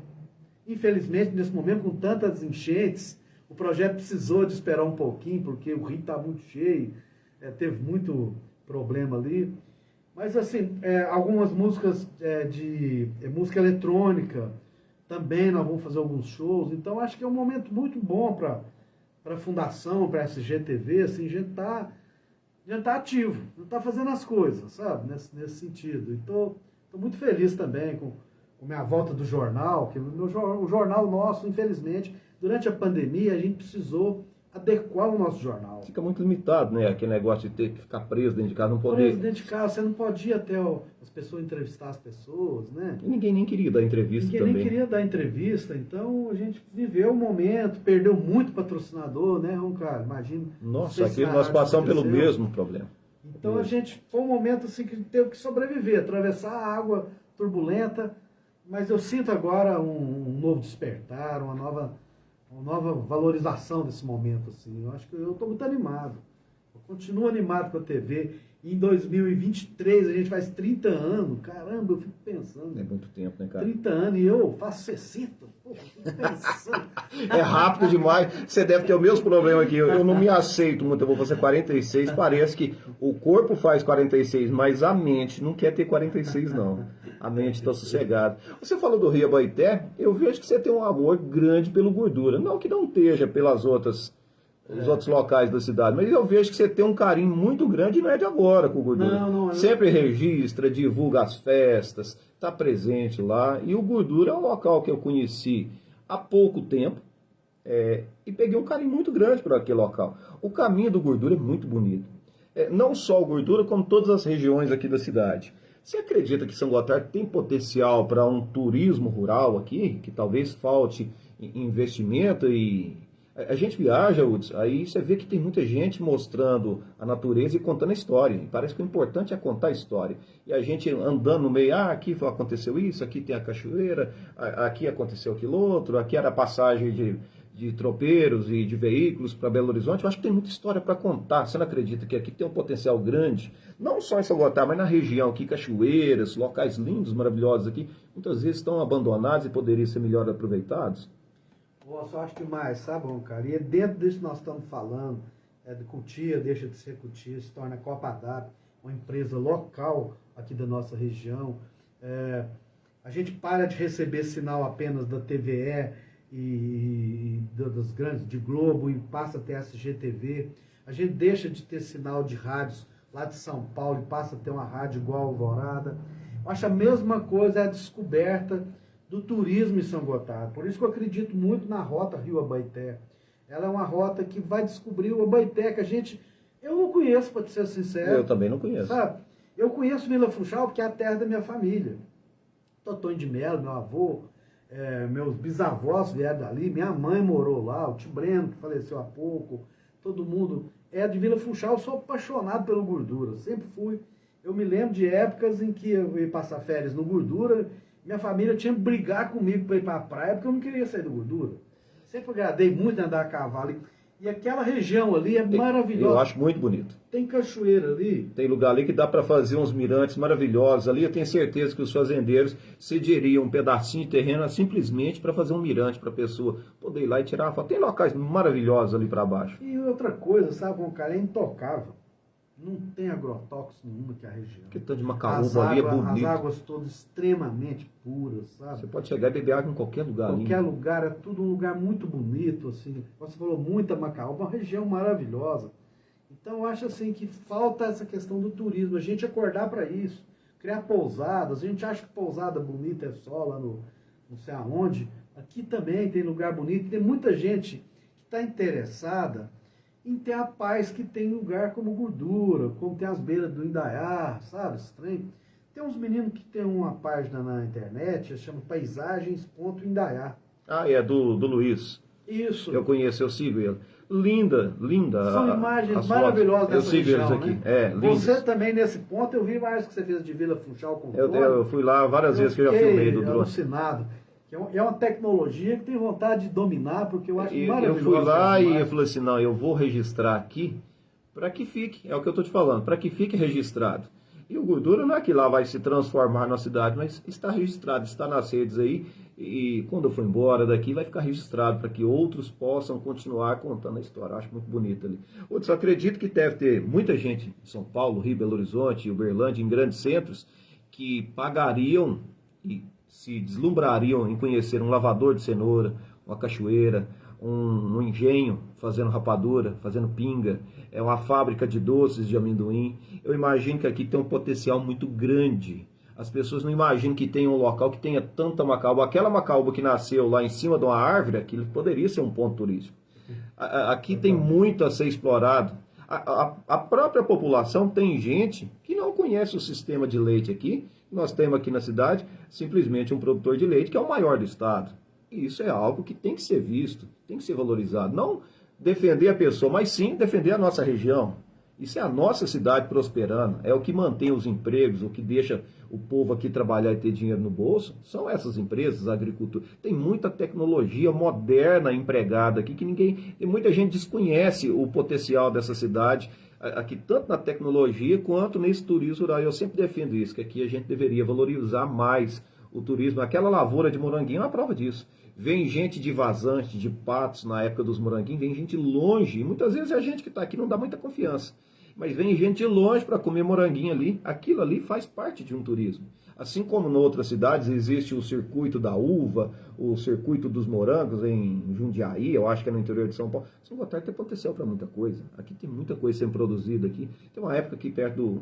Infelizmente, nesse momento, com tantas enchentes, o projeto precisou de esperar um pouquinho, porque o rio está muito cheio, teve muito problema ali. Mas, assim, algumas músicas de música eletrônica, também nós vamos fazer alguns shows. Então, acho que é um momento muito bom para a Fundação, para a SGTV, assim, a gente está ativo, a gente está fazendo as coisas, sabe, nesse sentido. Então, estou muito feliz também com a minha volta do jornal, que o jornal nosso, infelizmente, durante a pandemia, a gente precisou adequar o nosso jornal. Fica muito limitado, né? Aquele negócio de ter que ficar preso dentro de casa, não poder... Preso dentro de casa, você não podia até as pessoas entrevistar as pessoas, né? E ninguém nem queria dar entrevista também. Ninguém nem queria dar entrevista, então a gente viveu o momento, perdeu muito patrocinador, né, Roncar? Imagina. Nossa, aqui nós passamos pelo mesmo problema. Então a gente, foi um momento assim que teve que sobreviver, atravessar a água turbulenta, mas eu sinto agora um novo despertar, uma nova valorização desse momento, assim. Eu acho que eu estou muito animado. Eu continuo animado com a TV. E em 2023 a gente faz 30 anos. Caramba, eu fico pensando. É muito tempo, né, cara? 30 anos e eu faço 60. Pô, eu fico pensando. É rápido demais. Você deve ter o mesmo problema aqui. Eu não me aceito muito. Eu vou fazer 46. Parece que o corpo faz 46, mas a mente não quer ter 46, não. A mente está sossegada. Você falou do Rio Abaeté. Eu vejo que você tem um amor grande pelo Gordura. Não que não esteja pelas outros locais da cidade, mas eu vejo que você tem um carinho muito grande e não é de agora com o Gordura. Não, sempre registra, divulga as festas, está presente lá. E o Gordura é um local que eu conheci há pouco tempo e peguei um carinho muito grande por aquele local. O caminho do Gordura é muito bonito. Não só o Gordura, como todas as regiões aqui da cidade. Você acredita que São Gotardo tem potencial para um turismo rural aqui, que talvez falte investimento e... A gente viaja, Hudson, aí você vê que tem muita gente mostrando a natureza e contando a história. E parece que o importante é contar a história. E a gente andando no meio, aqui aconteceu isso, aqui tem a cachoeira, aqui aconteceu aquilo outro, aqui era a passagem de tropeiros e de veículos para Belo Horizonte. Eu acho que tem muita história para contar. Você não acredita que aqui tem um potencial grande? Não só em São Gotardo, mas na região aqui, cachoeiras, locais lindos, maravilhosos aqui, muitas vezes estão abandonados e poderiam ser melhor aproveitados. Nossa, eu acho demais, sabe, cara? E dentro disso que nós estamos falando, de Cotia, deixa de ser Cotia, se torna Copa DAP, uma empresa local aqui da nossa região. A gente para de receber sinal apenas da TVE e das grandes, de Globo, e passa a ter SGTV. A gente deixa de ter sinal de rádios lá de São Paulo e passa a ter uma rádio igual a Alvorada. Eu acho a mesma coisa, a descoberta do turismo em São Gotardo. Por isso que eu acredito muito na rota Rio-Abaeté. Ela é uma rota que vai descobrir o Abaeté, que eu não conheço, para ser sincero. Eu também não conheço. Sabe? Eu conheço Vila Funchal porque é a terra da minha família. Totônio de Melo, meu avô, meus bisavós vieram dali, minha mãe morou lá, o tio Breno, que faleceu há pouco, todo mundo é de Vila Funchal. Eu sou apaixonado pelo Gordura, sempre fui. Eu me lembro de épocas em que eu ia passar férias no Gordura. Minha família tinha que brigar comigo para ir para a praia, porque eu não queria sair do Gordura. Sempre agradei muito andar a cavalo. E aquela região ali é maravilhosa. Eu acho muito bonito. Tem cachoeira ali. Tem lugar ali que dá para fazer uns mirantes maravilhosos ali. Eu tenho certeza que os fazendeiros cederiam um pedacinho de terreno simplesmente para fazer um mirante para a pessoa poder ir lá e tirar uma foto. Tem locais maravilhosos ali para baixo. E outra coisa, sabe, o cara é intocável. Não tem agrotóxico nenhuma que a região. Que tanto de macaúba ali é bonito. As águas todas extremamente puras, sabe? Você pode chegar e beber água em qualquer lugar ali. Qualquer lugar, é tudo um lugar muito bonito, assim. Você falou muita Macaúba, uma região maravilhosa. Então eu acho assim que falta essa questão do turismo, a gente acordar para isso, criar pousadas. A gente acha que pousada bonita é só lá no não sei aonde. Aqui também tem lugar bonito, tem muita gente que está interessada em ter a paz que tem lugar como Gordura, como tem as beiras do Indaiá, sabe? Estranho. Tem uns meninos que tem uma página na internet, chama paisagens.indaiá. Ah, é do Luiz. Isso. Eu conheço, eu sigo ele. Linda, linda. São imagens maravilhosas dessa eu sigo região, eles aqui. né? É, lindas. Você também, nesse ponto, eu vi mais que você fez de Vila Funchal com o Eu fui lá várias vezes que eu já filmei do drone. Alucinado. É uma tecnologia que tem vontade de dominar, porque eu acho maravilhoso. Eu fui lá e eu falei assim, não, eu vou registrar aqui para que fique, é o que eu estou te falando, para que fique registrado. E o Gordura não é que lá vai se transformar na cidade, mas está registrado, está nas redes aí, e quando eu for embora daqui vai ficar registrado para que outros possam continuar contando a história. Eu acho muito bonito ali. Outros, acredito que deve ter muita gente em São Paulo, Rio, Belo Horizonte, Uberlândia, em grandes centros, que pagariam e se deslumbrariam em conhecer um lavador de cenoura, uma cachoeira, um engenho fazendo rapadura, fazendo pinga, é uma fábrica de doces de amendoim. Eu imagino que aqui tem um potencial muito grande. As pessoas não imaginam que tem um local que tenha tanta macaúba. Aquela macaúba que nasceu lá em cima de uma árvore, aquilo poderia ser um ponto turístico. Aqui tem muito a ser explorado. A própria população tem gente que não conhece o sistema de leite aqui. Nós temos aqui na cidade simplesmente um produtor de leite que é o maior do estado. E isso é algo que tem que ser visto, tem que ser valorizado. Não defender a pessoa, mas sim defender a nossa região. Isso é a nossa cidade prosperando, é o que mantém os empregos, o que deixa o povo aqui trabalhar e ter dinheiro no bolso. São essas empresas, a agricultura. Tem muita tecnologia moderna empregada aqui que muita gente desconhece o potencial dessa cidade aqui, tanto na tecnologia quanto nesse turismo rural. Eu sempre defendo isso, que aqui a gente deveria valorizar mais o turismo. Aquela lavoura de moranguinho é uma prova disso. Vem gente de Vazante, de Patos, na época dos moranguinhos, vem gente longe, e muitas vezes a gente que está aqui não dá muita confiança. Mas vem gente de longe para comer moranguinho ali, aquilo ali faz parte de um turismo. Assim como em outras cidades existe o circuito da uva, o circuito dos morangos em Jundiaí, eu acho que é no interior de São Paulo. São Gotardo tem potencial para muita coisa. Aqui tem muita coisa sendo produzida aqui. Tem uma época aqui perto do...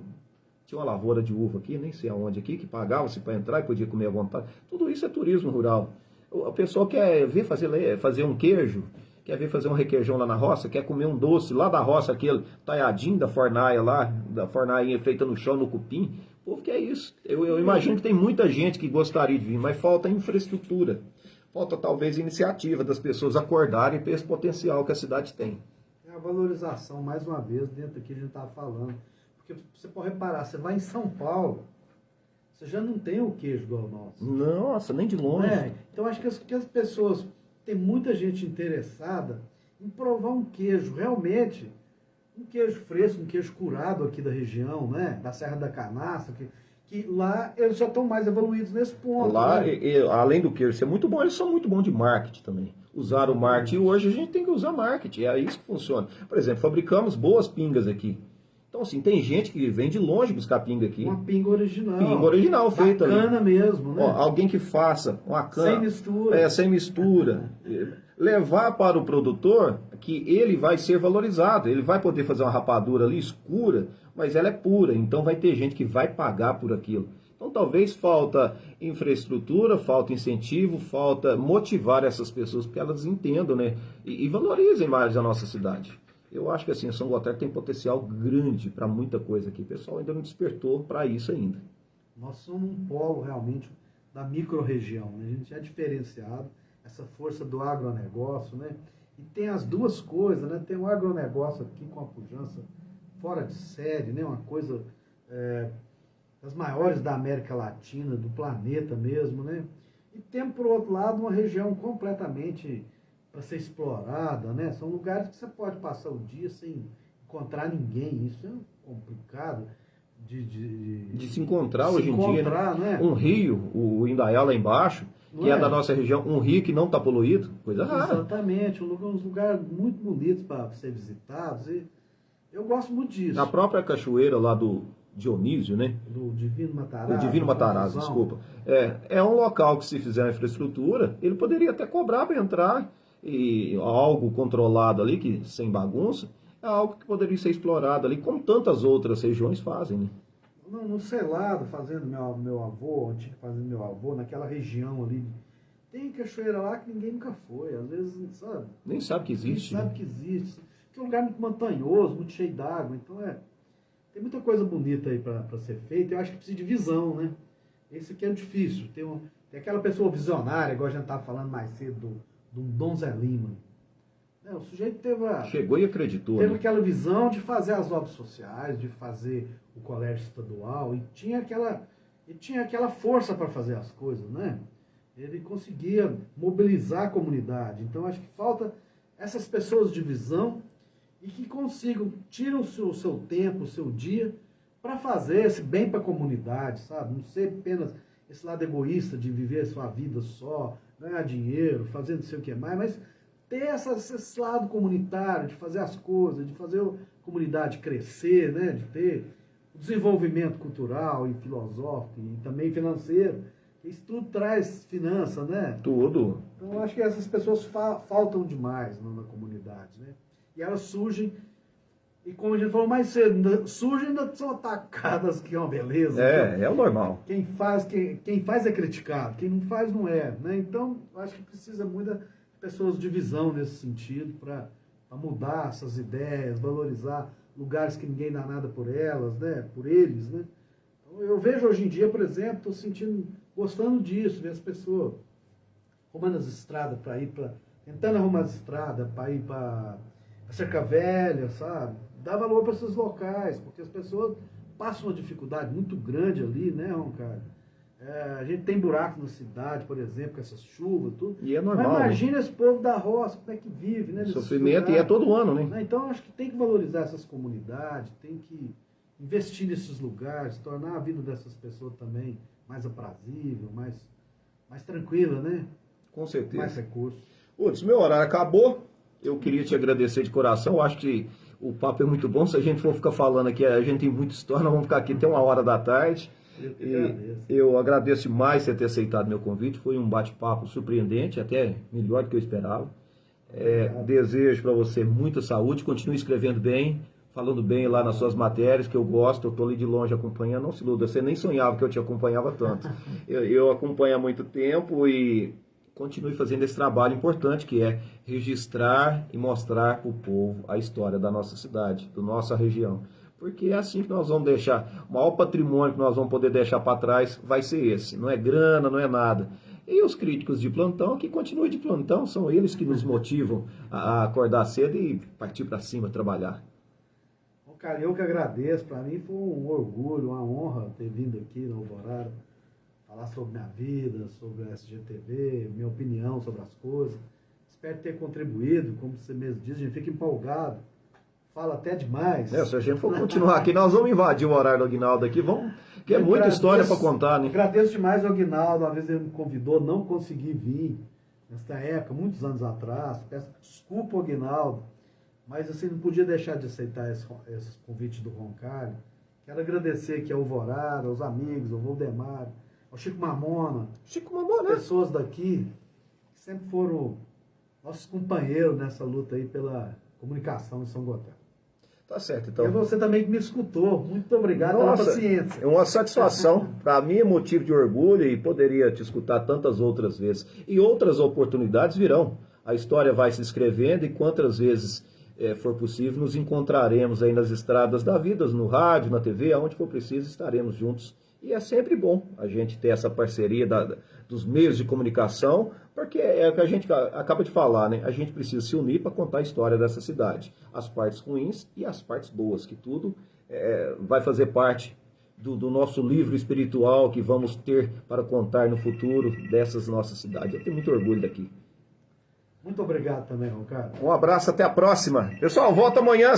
Tinha uma lavoura de uva aqui, nem sei aonde aqui, que pagava-se para entrar e podia comer à vontade. Tudo isso é turismo rural. O pessoal quer ver fazer um queijo, quer ver fazer um requeijão lá na roça, quer comer um doce lá da roça, aquele talhadinho da fornaia lá, da fornainha feita no chão, no cupim. O povo quer isso. Eu imagino que tem muita gente que gostaria de vir, mas falta infraestrutura. Falta talvez iniciativa das pessoas acordarem para esse potencial que a cidade tem. É a valorização, mais uma vez, dentro do que a gente estava falando. Porque você pode reparar, você vai em São Paulo, você já não tem o queijo igual o nosso. Nossa, nem de longe. Então acho que as pessoas, tem muita gente interessada em provar um queijo, realmente, um queijo fresco, um queijo curado aqui da região, né? Da Serra da Canastra, que lá eles já estão mais evoluídos nesse ponto. Lá, né? além do queijo ser muito bom, eles são muito bons de marketing também. Usaram o marketing e hoje a gente tem que usar marketing, é isso que funciona. Por exemplo, fabricamos boas pingas aqui. Então, assim, tem gente que vem de longe buscar pinga aqui. Uma pinga original. Pinga original, feita ali. Bacana mesmo, né? Ó, alguém que faça uma cana. Sem mistura. Sem mistura. Levar para o produtor que ele vai ser valorizado. Ele vai poder fazer uma rapadura ali escura, mas ela é pura. Então vai ter gente que vai pagar por aquilo. Então talvez falta infraestrutura, falta incentivo, falta motivar essas pessoas para que elas entendam, né? E valorizem mais a nossa cidade. Eu acho que assim, São Gotardo tem potencial grande para muita coisa aqui. O pessoal ainda não despertou para isso ainda. Nós somos um polo realmente da micro-região, né? A gente é diferenciado, essa força do agronegócio, né? E tem as duas coisas, né? Tem o agronegócio aqui com a pujança fora de série, né? Uma coisa das maiores da América Latina, do planeta mesmo, né? E tem, por outro lado, uma região completamente para ser explorada, né? São lugares que você pode passar o dia sem encontrar ninguém. Isso é complicado De se encontrar se hoje em dia, encontrar, né? né? Um rio, o Indaial lá embaixo, Não que é é? da nossa região, um rio que não está poluído, coisa rara. Exatamente, uns lugares muito bonitos para ser visitados. E eu gosto muito disso. A própria cachoeira lá do Dionísio, né? Do Divino Matarazzo. O Divino Matarazzo, desculpa. É um local que, se fizer uma infraestrutura, ele poderia até cobrar para entrar, e algo controlado ali, que sem bagunça, é algo que poderia ser explorado ali, como tantas outras regiões fazem, né? No Selado, fazendo meu avô, antigo fazendo meu avô, naquela região ali. Tem cachoeira lá que ninguém nunca foi. Às vezes, sabe? Nem sabe que existe. Nem sabe que existe. Porque é um lugar muito montanhoso, muito cheio d'água. Então, tem muita coisa bonita aí para ser feita. Eu acho que precisa de visão, né? Esse aqui é difícil. Tem aquela pessoa visionária, igual a gente estava falando mais cedo, do Dom Zé Lima. O sujeito Chegou e acreditou. Teve né? aquela visão de fazer as obras sociais, de fazer o colégio estadual, e tinha aquela força para fazer as coisas, né? Ele conseguia mobilizar a comunidade. Então, acho que falta essas pessoas de visão e que consigam, tiram o seu tempo, o seu dia, para fazer esse bem para a comunidade, sabe? Não ser apenas esse lado egoísta de viver a sua vida só, ganhar dinheiro, fazer não sei o que mais, mas ter esse lado comunitário, de fazer as coisas, de fazer a comunidade crescer, né? De ter o desenvolvimento cultural e filosófico e também financeiro. Isso tudo traz finança, né? Tudo. Então, eu acho que essas pessoas faltam demais na comunidade, né? E elas surgem, e como a gente falou mais cedo, surgem e ainda são atacadas, que é uma beleza. É o normal. Quem faz é criticado, quem não faz não é, né? Então, eu acho que precisa muito de pessoas de visão nesse sentido para mudar essas ideias, valorizar lugares que ninguém dá nada por elas, né? Por eles, né? Então, eu vejo hoje em dia, por exemplo, estou gostando disso, ver as pessoas arrumando as estradas para ir para... Tentando arrumar as estradas para ir para Cerca Velha, sabe? Dá valor para esses locais, porque as pessoas passam uma dificuldade muito grande ali, né, Roncalho? A gente tem buraco na cidade, por exemplo, com essas chuvas, tudo. E é normal. Mas imagina esse povo da roça, como é que vive, né? Sofrimento, e é todo ano, né? Então, acho que tem que valorizar essas comunidades, tem que investir nesses lugares, tornar a vida dessas pessoas também mais aprazível, mais tranquila, né? Com certeza. Mais recursos. Putz, meu horário acabou. Eu queria te agradecer de coração. Eu acho que o papo é muito bom. Se a gente for ficar falando aqui, a gente tem muita história. Nós vamos ficar aqui até 1h da tarde. Eu agradeço demais você ter aceitado meu convite. Foi um bate-papo surpreendente, até melhor do que eu esperava. Desejo para você muita saúde. Continue escrevendo bem, falando bem lá nas suas matérias, que eu gosto. Eu estou ali de longe acompanhando. Não se iluda, você nem sonhava que eu te acompanhava tanto. Eu acompanho há muito tempo e continue fazendo esse trabalho importante, que é registrar e mostrar para o povo a história da nossa cidade, da nossa região. Porque é assim que nós vamos deixar, o maior patrimônio que nós vamos poder deixar para trás vai ser esse. Não é grana, não é nada. E os críticos de plantão, que continuem de plantão, são eles que nos motivam a acordar cedo e partir para cima, trabalhar. Bom, cara, eu que agradeço. Para mim foi um orgulho, uma honra ter vindo aqui na Alvorada, falar sobre minha vida, sobre a SGTV, minha opinião sobre as coisas. Espero ter contribuído, como você mesmo diz, a gente fica empolgado, fala até demais. Se a gente for continuar aqui, nós vamos invadir o horário do Aguinaldo aqui, que é muita história para contar, né? Agradeço demais ao Aguinaldo, uma vez ele me convidou, não consegui vir, nesta época, muitos anos atrás, peço desculpa ao Aguinaldo, mas assim, não podia deixar de aceitar esse convite do Roncalho. Quero agradecer aqui ao Alvorada, aos amigos, ao Voldemar, ao Chico Mamona, as pessoas daqui, que sempre foram nossos companheiros nessa luta aí pela comunicação em São Gotardo. Tá certo, então. E você também que me escutou. Muito obrigado pela paciência. É uma satisfação. Para mim é motivo de orgulho e poderia te escutar tantas outras vezes. E outras oportunidades virão. A história vai se escrevendo e quantas vezes for possível, nos encontraremos aí nas estradas da vida, no rádio, na TV, aonde for preciso, estaremos juntos. E é sempre bom a gente ter essa parceria dos meios de comunicação, porque é o que a gente acaba de falar, né? A gente precisa se unir para contar a história dessa cidade. As partes ruins e as partes boas, que tudo vai fazer parte do nosso livro espiritual que vamos ter para contar no futuro dessas nossas cidades. Eu tenho muito orgulho daqui. Muito obrigado também, Ricardo. Um abraço, até a próxima. Pessoal, volta amanhã.